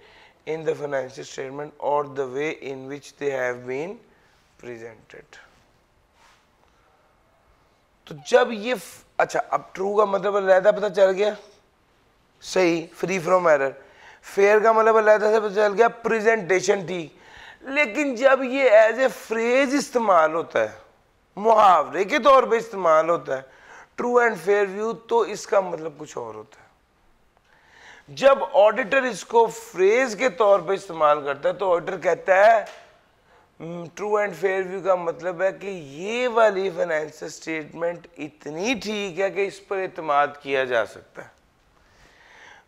[SPEAKER 1] in the financial statement or the way in which they have been presented. तो जब ये अच्छा, अब ट्रू का मतलब अलहदा पता चल गया, सही, फ्री फ्रॉम एरर। फेयर का मतलब अलहदा से पता चल गया, प्रेजेंटेशन ठीक। लेकिन जब ये एज ए फ्रेज इस्तेमाल होता है, मुहावरे के तौर पे इस्तेमाल होता है, ट्रू एंड फेयर व्यू, तो इसका मतलब कुछ और होता है। जब ऑडिटर इसको फ्रेज के तौर पे इस्तेमाल करता है तो ऑडिटर कहता है ट्रू एंड फेयर व्यू का मतलब है कि ये वाली फाइनेंशियल स्टेटमेंट इतनी ठीक है कि इस पर एतमाद किया जा सकता है।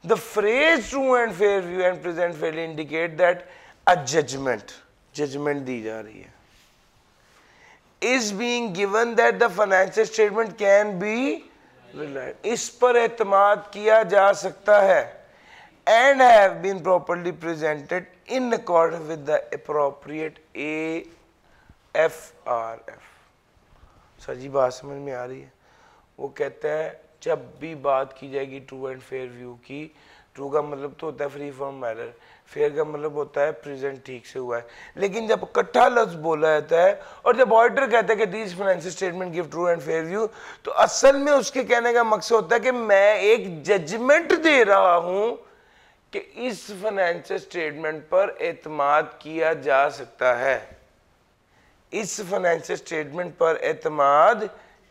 [SPEAKER 1] The phrase true and fair view and present fairly indicate that a judgement दी जा रही है, is being given that the financial statement can be relied, इस पर एतमाद किया जा सकता है, and have been properly presented in accordance with the appropriate AFRF। Sir ji बात समझ में आ रही है? वो कहता है जब भी बात की जाएगी ट्रू एंड फेयर व्यू की, ट्रू का मतलब तो होता है फ्री फ्रॉम एरर, फेयर का मतलब होता है प्रेजेंट ठीक से हुआ है। लेकिन जब इकट्ठा लफ्ज बोला जाता है और जब ऑडिटर कहता है कि this financial statement give true and fair view, तो असल में उसके कहने का मकसद होता है कि मैं एक जजमेंट दे रहा हूं कि इस फाइनेंशियल स्टेटमेंट पर एतमाद किया जा सकता है। इस फाइनेंशियल स्टेटमेंट पर एतमाद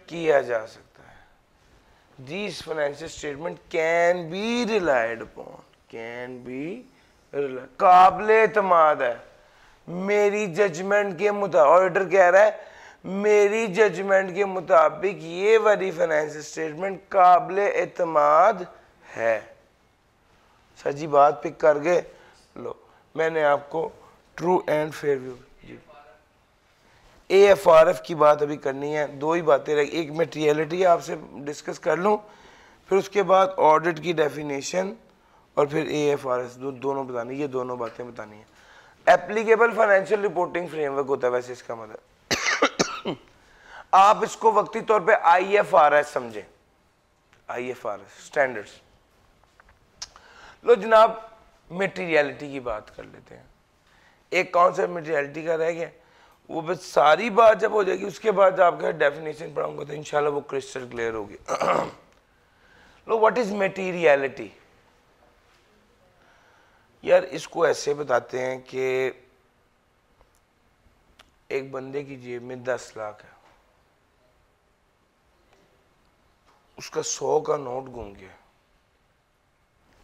[SPEAKER 1] किया जा सकता है। This financial statement can be relied upon, can be काबिल एतमाद है मेरी जजमेंट के मुताबिक। ऑडिटर कह रहा है मेरी जजमेंट के मुताबिक ये वाली फाइनेंशियल स्टेटमेंट काबिल एतमाद है। सर जी बात पिक कर गए। लो मैंने आपको ट्रू एंड फेयर व्यू जी AFRF की बात अभी करनी है। दो ही बातें रही, एक मटेरियलिटी आपसे डिस्कस कर लूँ, फिर उसके बाद ऑडिट की डेफिनेशन और फिर AFRS दोनों बतानी, ये दोनों बातें बतानी है। एप्लीकेबल फाइनेंशियल रिपोर्टिंग फ्रेमवर्क होता है वैसे इसका मतलब आप इसको वक्ती तौर पे IFRS समझें, IFRS स्टैंडर्ड्स। लो जनाब मटेरियलिटी की बात कर लेते हैं। एक कॉन्सेप्ट मटेरियलिटी का रह गया, वो बस सारी बात जब हो जाएगी उसके बाद आपका डेफिनेशन पढ़ाऊंगा तो इंशाल्लाह वो क्रिस्टल क्लियर होगी। लो व्हाट इज मटेरियलिटी? यार इसको ऐसे बताते हैं कि एक बंदे की जेब में 10 लाख है, उसका 100 का नोट गुम गया,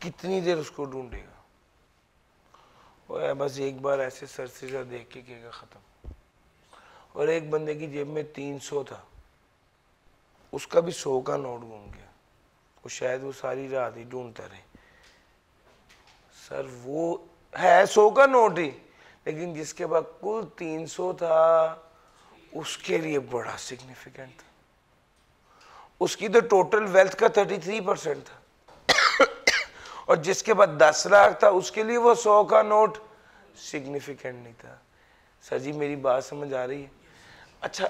[SPEAKER 1] कितनी देर उसको ढूंढेगा? वो बस एक बार ऐसे सर से जा देख के कहेगा खत्म। और एक बंदे की जेब में 300 था, उसका भी 100 का नोट गुम गया, वो शायद वो सारी रात ही ढूंढता रहे। सर वो है 100 का नोट ही, लेकिन जिसके पास कुल 300 था उसके लिए बड़ा सिग्निफिकेंट था। उसकी तो टोटल वेल्थ का 33% था और जिसके पास 10 लाख था उसके लिए वो 100 का नोट सिग्निफिकेंट नहीं था। सर जी मेरी बात समझ आ रही है? अच्छा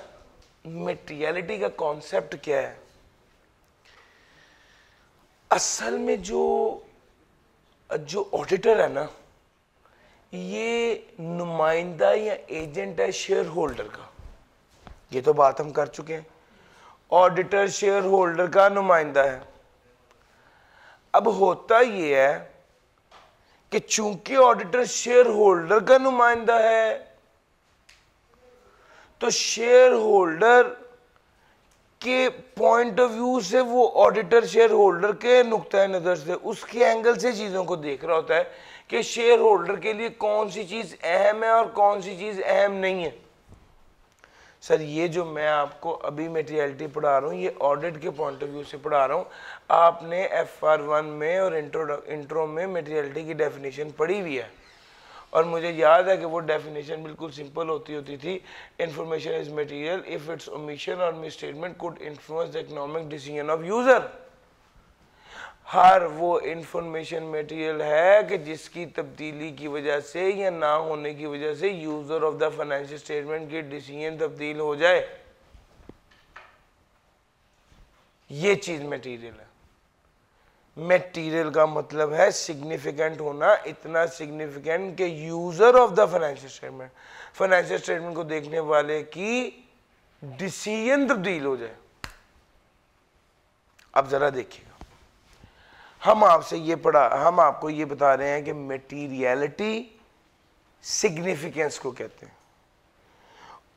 [SPEAKER 1] मटेरियलिटी का कॉन्सेप्ट क्या है? असल में जो ऑडिटर है ना, ये नुमाइंदा या एजेंट है शेयर होल्डर का। ये तो बात हम कर चुके हैं, ऑडिटर शेयर होल्डर का नुमाइंदा है। अब होता ये है कि चूंकि ऑडिटर शेयर होल्डर का नुमाइंदा है तो शेयर होल्डर के पॉइंट ऑफ व्यू से वो ऑडिटर शेयर होल्डर के नुक्ता नज़र से उसके एंगल से चीज़ों को देख रहा होता है कि शेयर होल्डर के लिए कौन सी चीज़ अहम है और कौन सी चीज़ अहम नहीं है। सर ये जो मैं आपको अभी मटेरियलिटी पढ़ा रहा हूँ ये ऑडिट के पॉइंट ऑफ व्यू से पढ़ा रहा हूँ। आपने FR1 में और इंट्रो में मटेरियलिटी की डेफिनेशन पढ़ी हुई है और मुझे याद है कि वो डेफिनेशन बिल्कुल सिंपल होती थी। Information is material if its omission और misstatement could influence the economic decision of user. हर वो इंफॉर्मेशन मटेरियल है कि जिसकी तब्दीली की वजह से या ना होने की वजह से user of the financial statement की डिसीजन तब्दील हो जाए, ये चीज मटेरियल है। मटेरियल का मतलब है सिग्निफिकेंट होना, इतना सिग्निफिकेंट कि user of the financial statement को देखने वाले की डिसीजन तब्दील हो जाए। अब जरा देखिएगा, हम आपको ये बता रहे हैं कि मटेरियलिटी सिग्निफिकेंस को कहते हैं।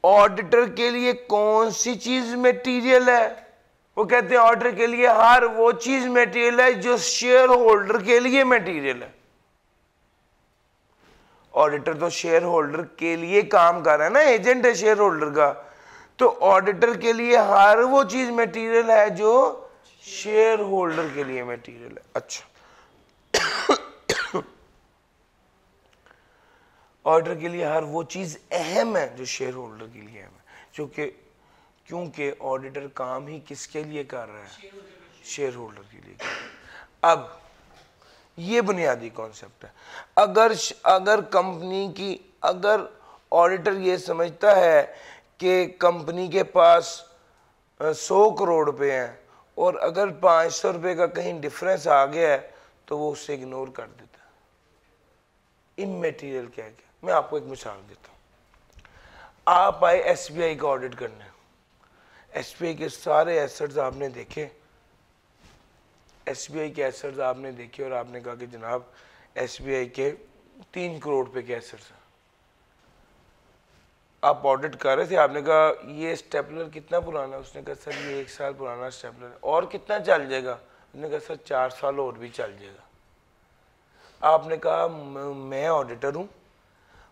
[SPEAKER 1] ऑडिटर के लिए कौन सी चीज मटेरियल है? वो कहते हैं ऑडिटर के लिए हर वो चीज मटेरियल है जो शेयर होल्डर के लिए मटेरियल है। ऑडिटर तो शेयर होल्डर के लिए काम कर रहा है ना, एजेंट है शेयर होल्डर का। तो ऑडिटर के लिए हर वो चीज मटेरियल है जो शेयर होल्डर के लिए मटेरियल है। अच्छा ऑडिटर के लिए हर वो चीज अहम है जो शेयर होल्डर के लिए अहम है, क्योंकि ऑडिटर काम ही किसके लिए कर रहा है? शेयर होल्डर के लिए। अब ये बुनियादी कॉन्सेप्ट है। अगर ऑडिटर ये समझता है कि कंपनी के पास 100 करोड़ रुपए हैं और अगर 500 रुपए का कहीं डिफरेंस आ गया है तो वो उससे इग्नोर कर देता है। इमैटेरियल क्या है? मैं आपको एक मिसाल देता हूं। आप आए SBI का ऑडिट करने, SBI के सारे एसेट्स आपने देखे, SBI के एसेट्स आपने देखे और आपने कहा कि जनाब SBI के 3 करोड़ रुपए के एसेट्स हैं। आप ऑडिट कर रहे थे, आपने कहा ये स्टेपलर कितना पुराना है, उसने कहा सर ये 1 साल पुराना स्टेपलर है, और कितना चल जाएगा, उसने कहा सर 4 साल और भी चल जाएगा। आपने कहा मैं ऑडिटर हूँ,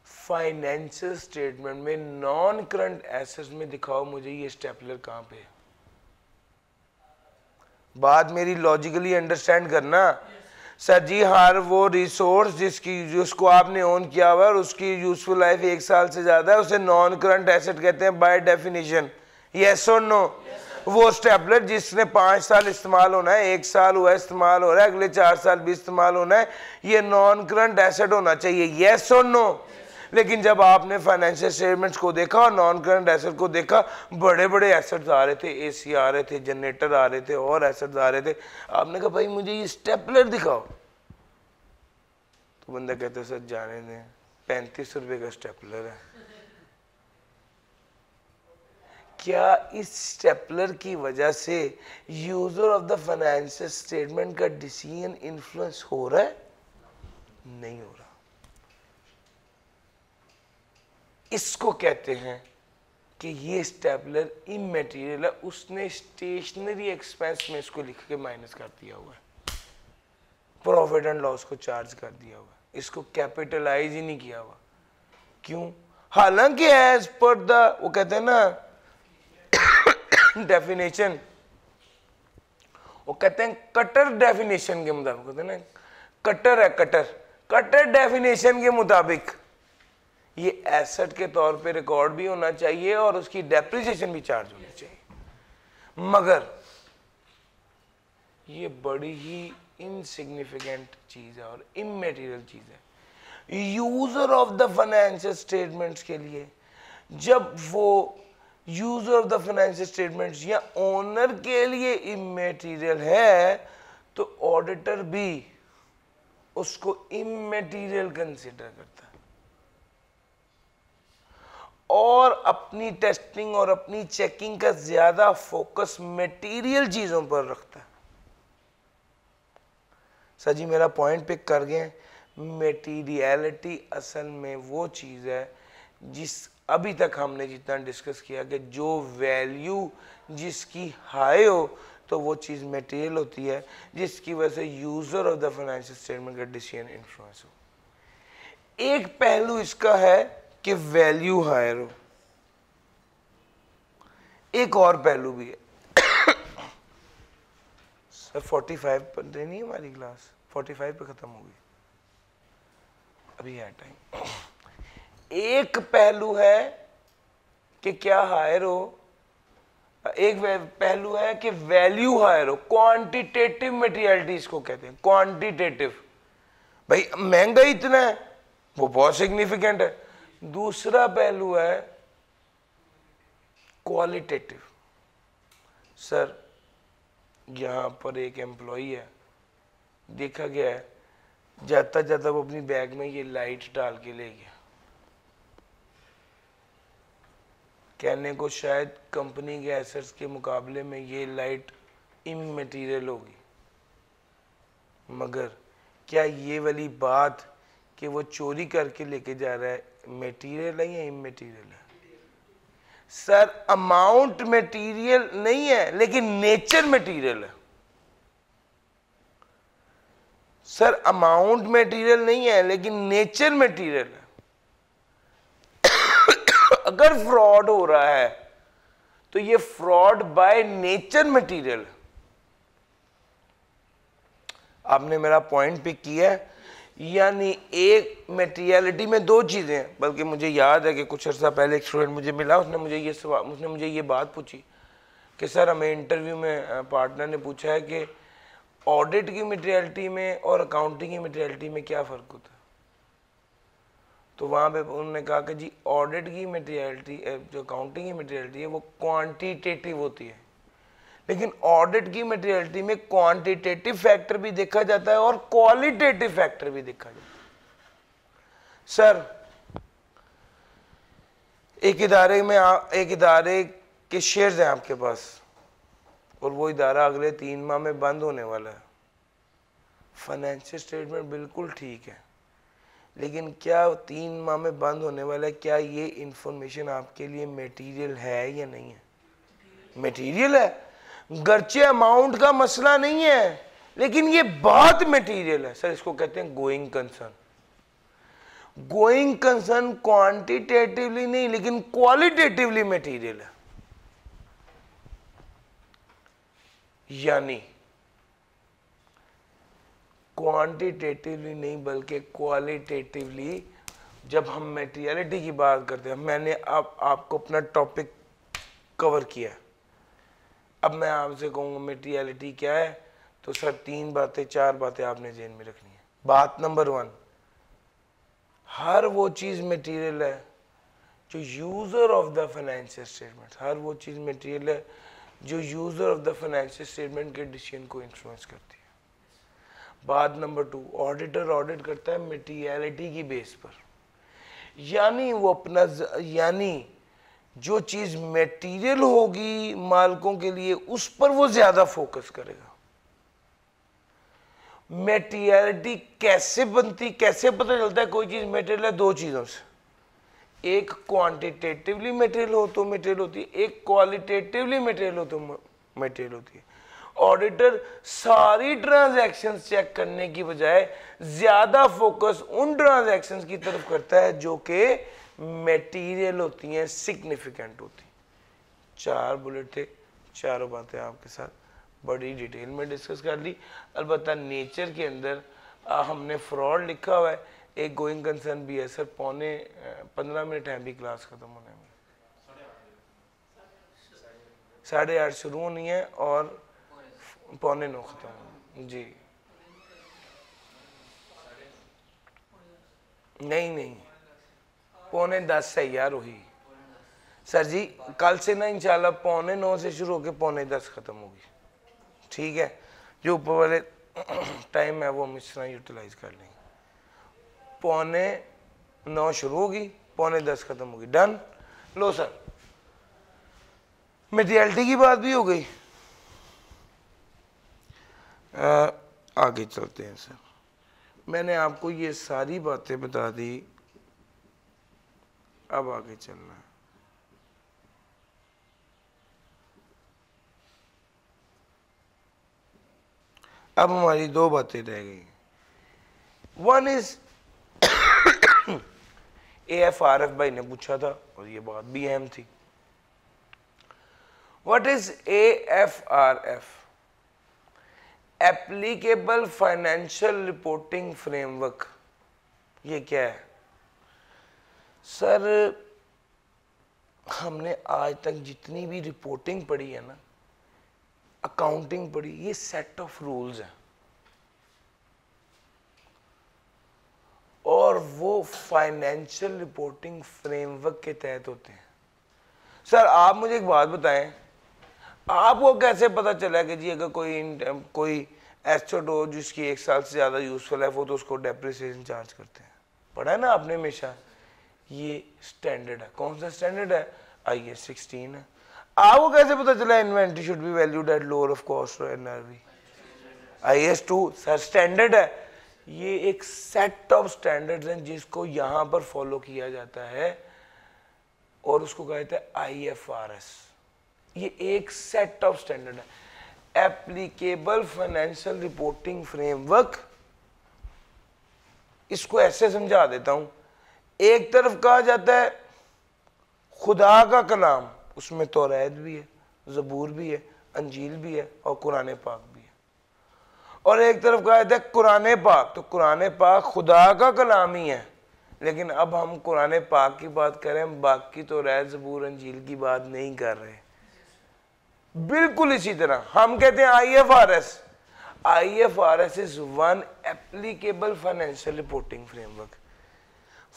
[SPEAKER 1] फाइनेंशियल स्टेटमेंट में नॉन करंट एसेट्स में दिखाओ मुझे ये स्टेपलर कहाँ पे है। बात मेरी लॉजिकली अंडरस्टैंड करना। सर जी हर वो रिसोर्स जिसको आपने ओन किया हुआ है और उसकी यूजफुल लाइफ 1 साल से ज्यादा है उसे नॉन करंट एसेट कहते हैं बाय डेफिनेशन, यस और नो। वो स्टेपलर जिसने 5 साल इस्तेमाल होना है, 1 साल हुआ इस्तेमाल हो रहा है, अगले 4 साल भी इस्तेमाल होना है, ये नॉन करंट एसेट होना चाहिए, यस और नो। लेकिन जब आपने फाइनेंशियल स्टेटमेंट्स को देखा और नॉन करंट एसेट को देखा, बड़े बड़े एसेट्स आ रहे थे, एसी आ रहे थे, जनरेटर आ रहे थे और एसेट्स आ रहे थे। आपने कहा भाई मुझे ये स्टेपलर दिखाओ, तो बंदा कहता सर जाने दें 35 रुपए का स्टेपलर है। क्या इस स्टेपलर की वजह से user of the financial statement का डिसीजन इन्फ्लुएंस हो रहा है? नहीं हो रहा। इसको कहते हैं कि ये स्टेपलर इमैटेरियल है, उसने स्टेशनरी एक्सपेंस में इसको लिख के माइनस कर दिया हुआ है, प्रॉफिट एंड लॉस को चार्ज कर दिया हुआ है, इसको कैपिटलाइज ही नहीं किया हुआ। क्यों? हालांकि एज पर द वो कहते हैं ना डेफिनेशन, वो कहते हैं कटर डेफिनेशन के मुताबिक, कहते हैं ना कटर है, कटर डेफिनेशन के मुताबिक ये एसेट के तौर पे रिकॉर्ड भी होना चाहिए और उसकी डेप्रिसिएशन भी चार्ज होनी चाहिए। मगर ये बड़ी ही इनसिग्निफिकेंट चीज है और इमैटेरियल चीज है user of the financial statements के लिए। जब वो user of the financial statements या ओनर के लिए इमैटेरियल है, तो ऑडिटर भी उसको इमैटेरियल कंसीडर करता है और अपनी टेस्टिंग और अपनी चेकिंग का ज्यादा फोकस मटेरियल चीजों पर रखता है। सर जी मेरा पॉइंट पिक कर गए। मटेरियलिटी असल में वो चीज है जिस अभी तक हमने जितना डिस्कस किया कि जो वैल्यू जिसकी हाई हो तो वो चीज मटेरियल होती है, जिसकी वजह से user of the financial statement का डिसीजन इन्फ्लुएंस हो। एक पहलू इसका है कि वैल्यू हायर हो, एक और पहलू भी है सर 45 पर नहीं हमारी क्लास 45 पे खत्म होगी, अभी है टाइम। एक पहलू है कि क्या हायर हो, एक पहलू है कि वैल्यू हायर हो, क्वांटिटेटिव मटेरियलिटी इसको कहते हैं, क्वांटिटेटिव। भाई महंगा इतना है वो बहुत सिग्निफिकेंट है। दूसरा पहलू है क्वालिटेटिव। सर यहां पर एक एम्प्लॉई है, देखा गया है जाता जाता वो अपनी बैग में ये लाइट डाल के ले गया, कहने को शायद कंपनी के एसेट्स के मुकाबले में ये लाइट इमैटेरियल होगी, मगर क्या ये वाली बात कि वो चोरी करके लेके जा रहा है मटेरियल है या इमैटेरियल है? सर अमाउंट मटेरियल नहीं है लेकिन नेचर मटेरियल है। सर अमाउंट मटेरियल नहीं है लेकिन नेचर मटेरियल है। अगर फ्रॉड हो रहा है तो ये फ्रॉड बाय नेचर मटेरियल है। आपने मेरा पॉइंट पिक किया है। यानी एक मटेरियलिटी में दो चीजें हैं, बल्कि मुझे याद है कि कुछ अर्सा पहले एक स्टूडेंट मुझे मिला, उसने मुझे ये बात पूछी कि सर हमें इंटरव्यू में पार्टनर ने पूछा है कि ऑडिट की मटेरियलिटी में और अकाउंटिंग की मटेरियलिटी में क्या फ़र्क होता है। तो वहाँ पे उन्होंने कहा कि जी ऑडिट की मटेरियलिटी जो अकाउंटिंग की मटेरियलिटी है वो क्वांटिटेटिव होती है, लेकिन ऑडिट की मटेरियलिटी में क्वांटिटेटिव फैक्टर भी देखा जाता है और क्वालिटेटिव फैक्टर भी देखा जाता है। सर एक इदारे के शेयर्स हैं आपके पास और वो इदारा अगले 3 माह में बंद होने वाला है। फाइनेंशियल स्टेटमेंट बिल्कुल ठीक है, लेकिन क्या 3 माह में बंद होने वाला है, क्या ये इंफॉर्मेशन आपके लिए मटेरियल है या नहीं है? मटेरियल है। गर्चे अमाउंट का मसला नहीं है, लेकिन ये बात मटेरियल है। सर इसको कहते हैं going concern. Going concern quantitatively नहीं लेकिन क्वालिटेटिवली मटेरियल है। यानी क्वांटिटेटिवली नहीं बल्कि क्वालिटेटिवली जब हम मटेरियलिटी की बात करते हैं, मैंने अब आपको अपना टॉपिक कवर किया। अब मैं आपसे कहूँगा मटेरियलिटी क्या है, तो सर 3 बातें 4 बातें आपने जेहन में रखनी है। बात नंबर 1, हर वो चीज़ मटेरियल है जो user of the financial statement, हर वो चीज़ मटेरियल है जो user of the financial statement के डिसीजन को इन्फ्लुएंस करती है। बात नंबर 2, ऑडिटर ऑडिट करता है मटेरियलिटी की बेस पर, यानी वो अपना यानी जो चीज़ मटेरियल होगी मालिकों के लिए उस पर वो ज़्यादा फोकस करेगा। मटेरियलिटी कैसे बनती, कैसे पता चलता है कोई चीज़ मटेरियल है? 2 चीज़ों से, एक क्वांटिटेटिवली मटेरियल हो तो मटेरियल होती है, एक क्वालिटेटिवली मटेरियल हो तो मटेरियल होती है। ऑडिटर सारी ट्रांजैक्शंस चेक करने की बजाय ज़्यादा फोकस उन ट्रांजैक्शंस की तरफ करता है जो कि मटेरियल होती हैं, सिग्निफिकेंट होती हैं। 4 बुलेट थे, चारों बातें आपके साथ बड़ी डिटेल में डिस्कस कर ली। अलबत्ता नेचर के अंदर हमने फ्रॉड लिखा हुआ है, एक गोइंग कंसर्न भी है। सर 15 है अभी क्लास खत्म होने में, 8:30 शुरू होनी है और 8:45 खत्म होनी जी। नहीं 9:45 है यार वही। सर जी कल से ना इंशाल्लाह 8:45 से शुरू होकर 9:45 खत्म होगी, ठीक है? जो ऊपर वाले टाइम है वो हम इस तरह यूटिलाइज कर लेंगे। 8:45 शुरू होगी, 9:45 खत्म होगी। डन। लो सर मटेरियलिटी की बात भी हो गई, आगे चलते हैं। सर मैंने आपको ये सारी बातें बता दी, अब आगे चलना है। अब हमारी 2 बातें रह गई। 1 इज AFRF भाई ने पूछा था और ये बात भी अहम थी। What is AFRF? Applicable financial reporting framework. ये क्या है? सर हमने आज तक जितनी भी रिपोर्टिंग पढ़ी है ना, अकाउंटिंग पढ़ी, ये सेट ऑफ रूल्स है और वो फाइनेंशियल रिपोर्टिंग फ्रेमवर्क के तहत होते हैं। सर आप मुझे एक बात बताएं, आपको कैसे पता चला कि जी अगर कोई एसेट हो जिसकी 1 साल से ज़्यादा यूजफुल है वो तो उसको डेप्रिसिएशन चार्ज करते हैं? पढ़ा है ना आपने हमेशा, ये स्टैंडर्ड है। कौन सा स्टैंडर्ड है? IAS 16 है। आपको कैसे पता चला inventory should be valued at lower of cost और NRV? IAS 2 सर स्टैंडर्ड है। ये एक सेट ऑफ स्टैंडर्ड्स हैं जिसको यहाँ पर फॉलो किया जाता है और उसको कहते हैं IFRS। ये एक सेट ऑफ स्टैंडर्ड है, एप्लीकेबल फाइनेंशियल रिपोर्टिंग फ्रेमवर्क। इसको ऐसे समझा देता हूं, एक तरफ कहा जाता है खुदा का कलाम, उसमें तौरात भी है, ज़बूर भी है, अंजील भी है और कुरान पाक भी है। और एक तरफ कहा जाता है कुरान पाक, तो कुरान पाक खुदा का कलाम ही है, लेकिन अब हम कुरान पाक की बात करें, हम बाकी तौरात ज़बूर अंजील की बात नहीं कर रहे। बिल्कुल इसी तरह हम कहते हैं IFRS is one applicable financial reporting framework.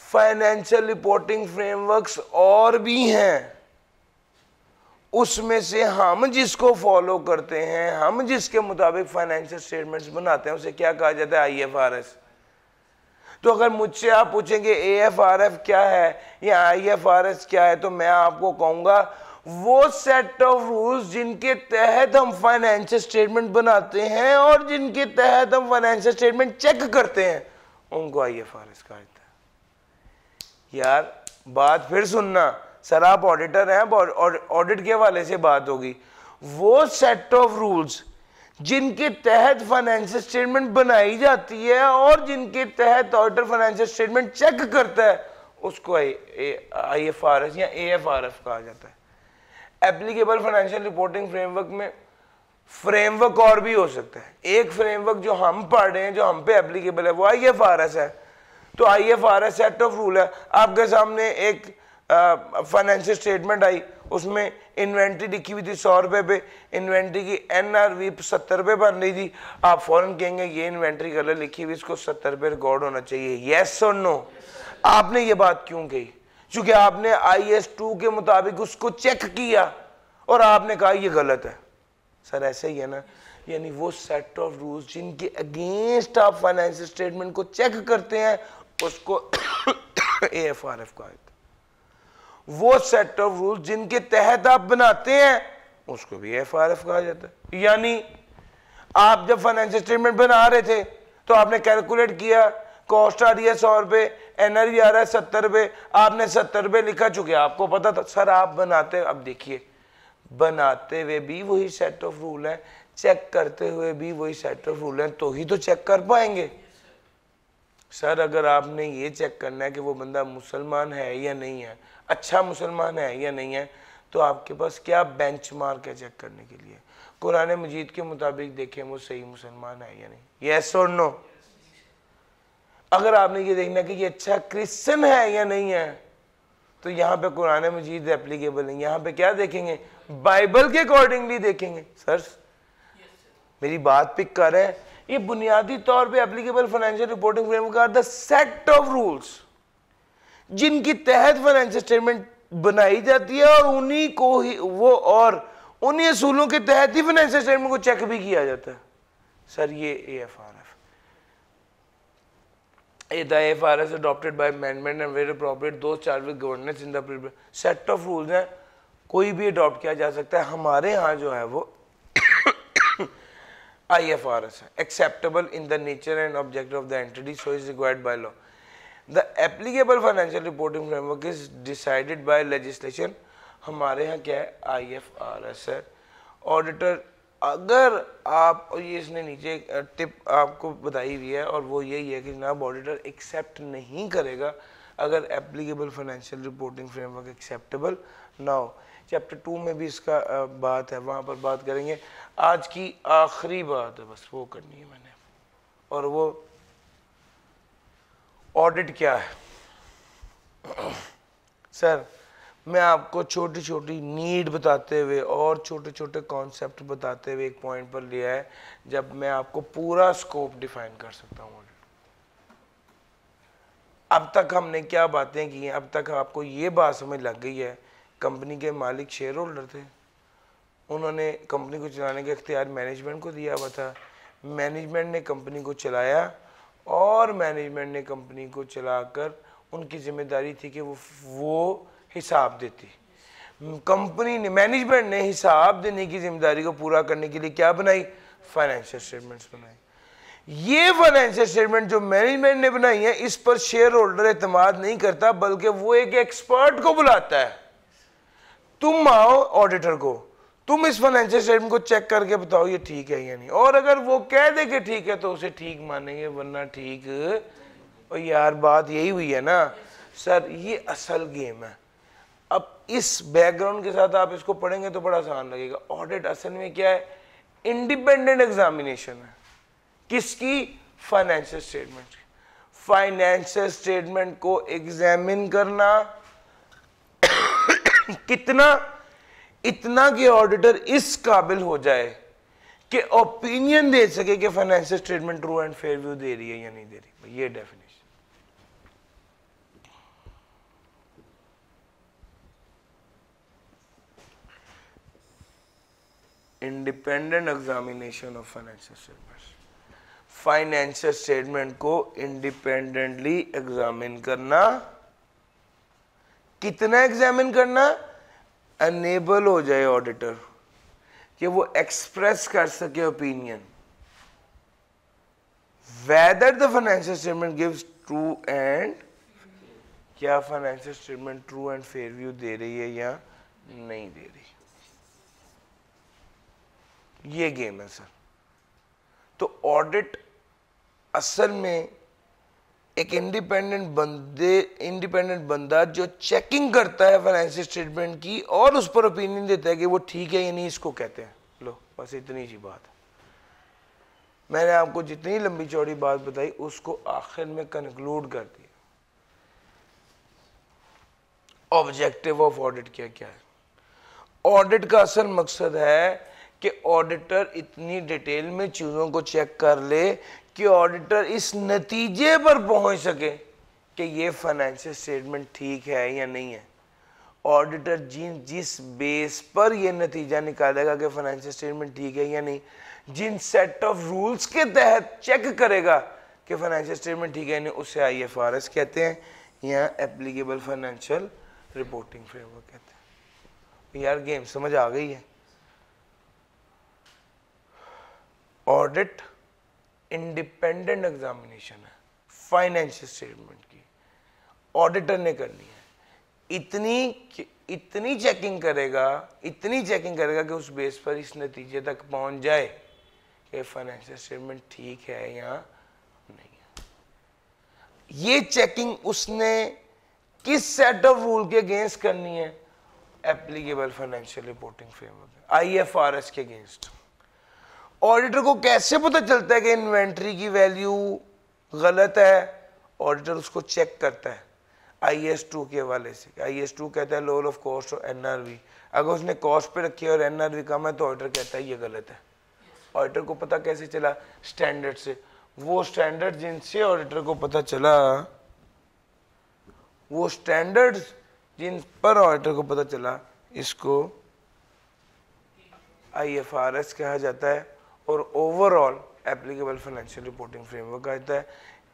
[SPEAKER 1] Financial reporting frameworks और भी हैं, उसमें से हम जिसको फॉलो करते हैं, हम जिसके मुताबिक फाइनेंशियल स्टेटमेंट्स बनाते हैं, उसे क्या कहा जाता है? IFRS। तो अगर मुझसे आप पूछेंगे AFRF क्या है या IFRS क्या है, तो मैं आपको कहूंगा वो सेट ऑफ रूल्स जिनके तहत हम फाइनेंशियल स्टेटमेंट बनाते हैं और जिनके तहत हम फाइनेंशियल स्टेटमेंट चेक करते हैं, उनको IFRS कहा जाता है। यार बात फिर सुनना, सर आप ऑडिटर हैं, ऑडिट के हवाले से बात होगी। वो सेट ऑफ रूल्स जिनके तहत फाइनेंशियल स्टेटमेंट बनाई जाती है और जिनके तहत ऑडिटर फाइनेंशियल स्टेटमेंट चेक करता है, उसको IFRS या AFRF कहा जाता है। एप्लीकेबल फाइनेंशियल रिपोर्टिंग फ्रेमवर्क में फ्रेमवर्क और भी हो सकता है। एक फ्रेमवर्क जो हम पढ़ रहे हैं, जो हम पे एप्लीकेबल है, वो IFRS है। तो IFRS सेट ऑफ रूल है। आपके सामने एक फाइनेंशियल स्टेटमेंट आई, उसमें इन्वेंट्री लिखी हुई थी 100 रुपए पे, इन्वेंट्री की NRV 70 रुपए बन रही थी। आप फौरन कहेंगे ये इन्वेंट्री कलर लिखी हुई, इसको 70 रुपए रिकॉर्ड होना चाहिए, यस और नो? आपने ये बात क्यों कही? क्योंकि आपने IS 2 के मुताबिक उसको चेक किया और आपने कहा ये गलत है। सर ऐसे ही है ना, यानी वो सेट ऑफ रूल्स जिनके अगेंस्ट आप फाइनेंशियल स्टेटमेंट को चेक करते हैं, उसको AFRF कहा जाता है। वो सेट ऑफ रूल्स जिनके तहत आप बनाते हैं, उसको भी AFRF कहा जाता है। यानी आप जब फाइनेंशियल स्टेटमेंट बना रहे थे तो आपने कैलकुलेट किया, कॉस्ट आ रही है 100 रुपए, NRV आ रहा है 70 रुपए, आपने 70 रुपए लिखा, चुके आपको पता था। सर आप बनाते, अब देखिए बनाते हुए भी वही सेट ऑफ रूल है, चेक करते हुए भी वही सेट ऑफ रूल है, तो ही तो चेक कर पाएंगे। सर अगर आपने ये चेक करना है कि वो बंदा मुसलमान है या नहीं है, अच्छा मुसलमान है या नहीं है, तो आपके पास क्या बेंचमार्क है चेक करने के लिए? कुरान मजीद के मुताबिक देखें वो सही मुसलमान है या नहीं, यस और नो? अगर आपने ये देखना है कि ये अच्छा क्रिश्चियन है या नहीं है, तो यहाँ पे कुरान मजीद एप्लीकेबल है। यहाँ पे क्या देखेंगे? बाइबल के अकॉर्डिंगली देखेंगे। सर मेरी बात पिक कर रहे हैं, ये बुनियादी तौर पे applicable financial reporting framework are the set of rules जिनके तहत फाइनेंशियल स्टेटमेंट बनाई जाती है और उन्हीं को ही वो और उन्हीं असूलों के तहत ही फाइनेंशियल स्टेटमेंट को चेक भी किया जाता है। सर ये AFRS adopted by amendment and where appropriate those charged with governance in the set of rules हैं, कोई भी अडॉप्ट किया जा सकता है। हमारे यहाँ जो है वो IFRS है, acceptable in the nature and objective of the entity, so is required by law. The applicable financial reporting framework is decided by legislation. हमारे यहाँ क्या है? IFRS है। ऑडिटर अगर आप, और ये इसने नीचे टिप आपको बताई हुई है, और वो यही है कि जनाब ऑडिटर एक्सेप्ट नहीं करेगा अगर applicable financial reporting framework acceptable ना हो। चैप्टर 2 में भी इसका बात है, वहाँ पर बात करेंगे। आज की आखिरी बात है, बस वो करनी है मैंने, और वो ऑडिट क्या है। सर मैं आपको छोटी छोटी नीड बताते हुए और छोटे छोटे कॉन्सेप्ट बताते हुए एक पॉइंट पर लिया है जब मैं आपको पूरा स्कोप डिफाइन कर सकता हूँ। अब तक हमने क्या बातें की हैं? अब तक आपको ये बात समझ लग गई है, कंपनी के मालिक शेयर होल्डर थे, उन्होंने कंपनी को चलाने का इख्तियार मैनेजमेंट को दिया हुआ था, मैनेजमेंट ने कंपनी को चलाया और मैनेजमेंट ने कंपनी को चलाकर उनकी जिम्मेदारी थी कि वो हिसाब देती। कंपनी ने, मैनेजमेंट ने हिसाब देने की जिम्मेदारी को पूरा करने के लिए क्या बनाई? फाइनेंशियल स्टेटमेंट्स बनाई। ये फाइनेंशियल स्टेटमेंट जो मैनेजमेंट ने बनाई है, इस पर शेयर होल्डर एतमाद नहीं करता, बल्कि वो एक एक्सपर्ट को बुलाता है। तुम आओ ऑडिटर को, तुम इस फाइनेंशियल स्टेटमेंट को चेक करके बताओ ये ठीक है या नहीं, और अगर वो कह दे कि ठीक है तो उसे ठीक मानेंगे, वरना ठीक। और यार बात यही हुई है ना सर, ये असल गेम है। अब इस बैकग्राउंड के साथ आप इसको पढ़ेंगे तो बड़ा आसान लगेगा। ऑडिट असल में क्या है? इंडिपेंडेंट एग्जामिनेशन है। किसकी? Financial statement. फाइनेंशियल स्टेटमेंट को एग्जामिन करना कितना? इतना कि ऑडिटर इस काबिल हो जाए कि ओपिनियन दे सके कि financial statement true and fair view दे रही है या नहीं दे रही। ये definition. Independent examination of financial statements. Financial statement को इंडिपेंडेंटली एग्जामिन करना। कितना एग्जामिन करना? अनेबल हो जाए ऑडिटर कि वो एक्सप्रेस कर सके opinion whether the financial statement gives true and, क्या financial statement true and fair view दे रही है या नहीं दे रही। ये गेम है सर। तो ऑडिट असल में एक इंडिपेंडेंट बंदा जो चेकिंग करता है फाइनेंशियल स्टेटमेंट की और उस पर ओपिनियन देता है कि वो ठीक है या नहीं, इसको कहते हैं। लो बस इतनी सी बात है। मैंने आपको जितनी लंबी चौड़ी बात बताई उसको आखिर में कंक्लूड कर दिया। ऑब्जेक्टिव ऑफ ऑडिट क्या क्या है। ऑडिट का असल मकसद है कि ऑडिटर इतनी डिटेल में चीज़ों को चेक कर ले कि ऑडिटर इस नतीजे पर पहुंच सके कि ये फाइनेंशियल स्टेटमेंट ठीक है या नहीं है। ऑडिटर जिस बेस पर ये नतीजा निकालेगा कि फाइनेंशियल स्टेटमेंट ठीक है या नहीं, जिन सेट ऑफ रूल्स के तहत चेक करेगा कि फाइनेंशियल स्टेटमेंट ठीक है या नहीं, उसे IFRS कहते हैं या एप्लीकेबल फाइनेंशियल रिपोर्टिंग फ्रेमवर्क कहते हैं। यार गेम समझ आ गई है। ऑडिट इंडिपेंडेंट एग्जामिनेशन है फाइनेंशियल स्टेटमेंट की, ऑडिटर ने करनी है। इतनी चेकिंग करेगा कि उस बेस पर इस नतीजे तक पहुंच जाए कि फाइनेंशियल स्टेटमेंट ठीक है या नहीं है। ये चेकिंग उसने किस सेट ऑफ रूल के अगेंस्ट करनी है, applicable financial reporting framework IFRS के अगेंस्ट। ऑडिटर को कैसे पता चलता है कि इन्वेंट्री की वैल्यू गलत है, ऑडिटर उसको चेक करता है IS2 के हवाले से। IS2 कहता है लोअर ऑफ कॉस्ट और NRV। अगर उसने कॉस्ट पे रखी है और NRV कम है तो ऑडिटर कहता है ये गलत है। ऑडिटर को पता कैसे चला, स्टैंडर्ड से। वो स्टैंडर्ड जिनसे ऑडिटर को पता चला, वो स्टैंडर्ड्स जिन पर ऑडिटर को पता चला, इसको IFRS कहा जाता है और overall applicable financial reporting framework कहता है।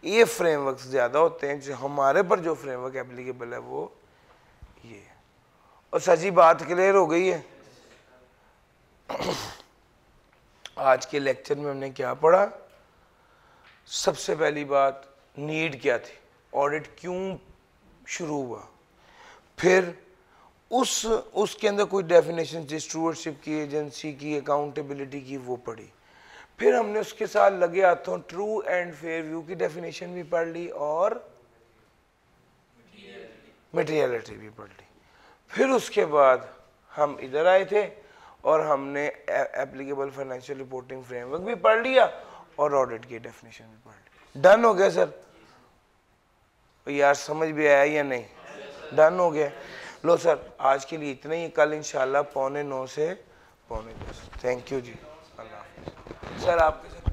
[SPEAKER 1] ये फ्रेमवर्क ज़्यादा होते हैं, जो हमारे पर जो फ्रेमवर्क एप्लीकेबल है वो ये। और सची बात क्लियर हो गई है। आज के लेक्चर में हमने क्या पढ़ा। सबसे पहली बात, नीड क्या थी, ऑडिट क्यों शुरू हुआ। फिर उसके अंदर कोई डेफिनेशन थी, स्टूवर्डशिप की, एजेंसी की, अकाउंटेबिलिटी की, वो पढ़ी। फिर हमने उसके साथ लगे हाथों ट्रू एंड फेयर व्यू की डेफिनेशन भी पढ़ ली और मटेरियलिटी भी पढ़ ली। फिर उसके बाद हम इधर आए थे और हमने एप्लीकेबल फाइनेंशियल रिपोर्टिंग फ्रेमवर्क भी पढ़ लिया और ऑडिट की डेफिनेशन भी पढ़ ली। डन हो गया सर? यार समझ भी आया या नहीं? डन हो गया। लो सर आज के लिए इतना ही। कल इंशाल्लाह 8:45 से 9:45। थैंक यू जी। अल्लाह हाफिज़। सर आपके साथ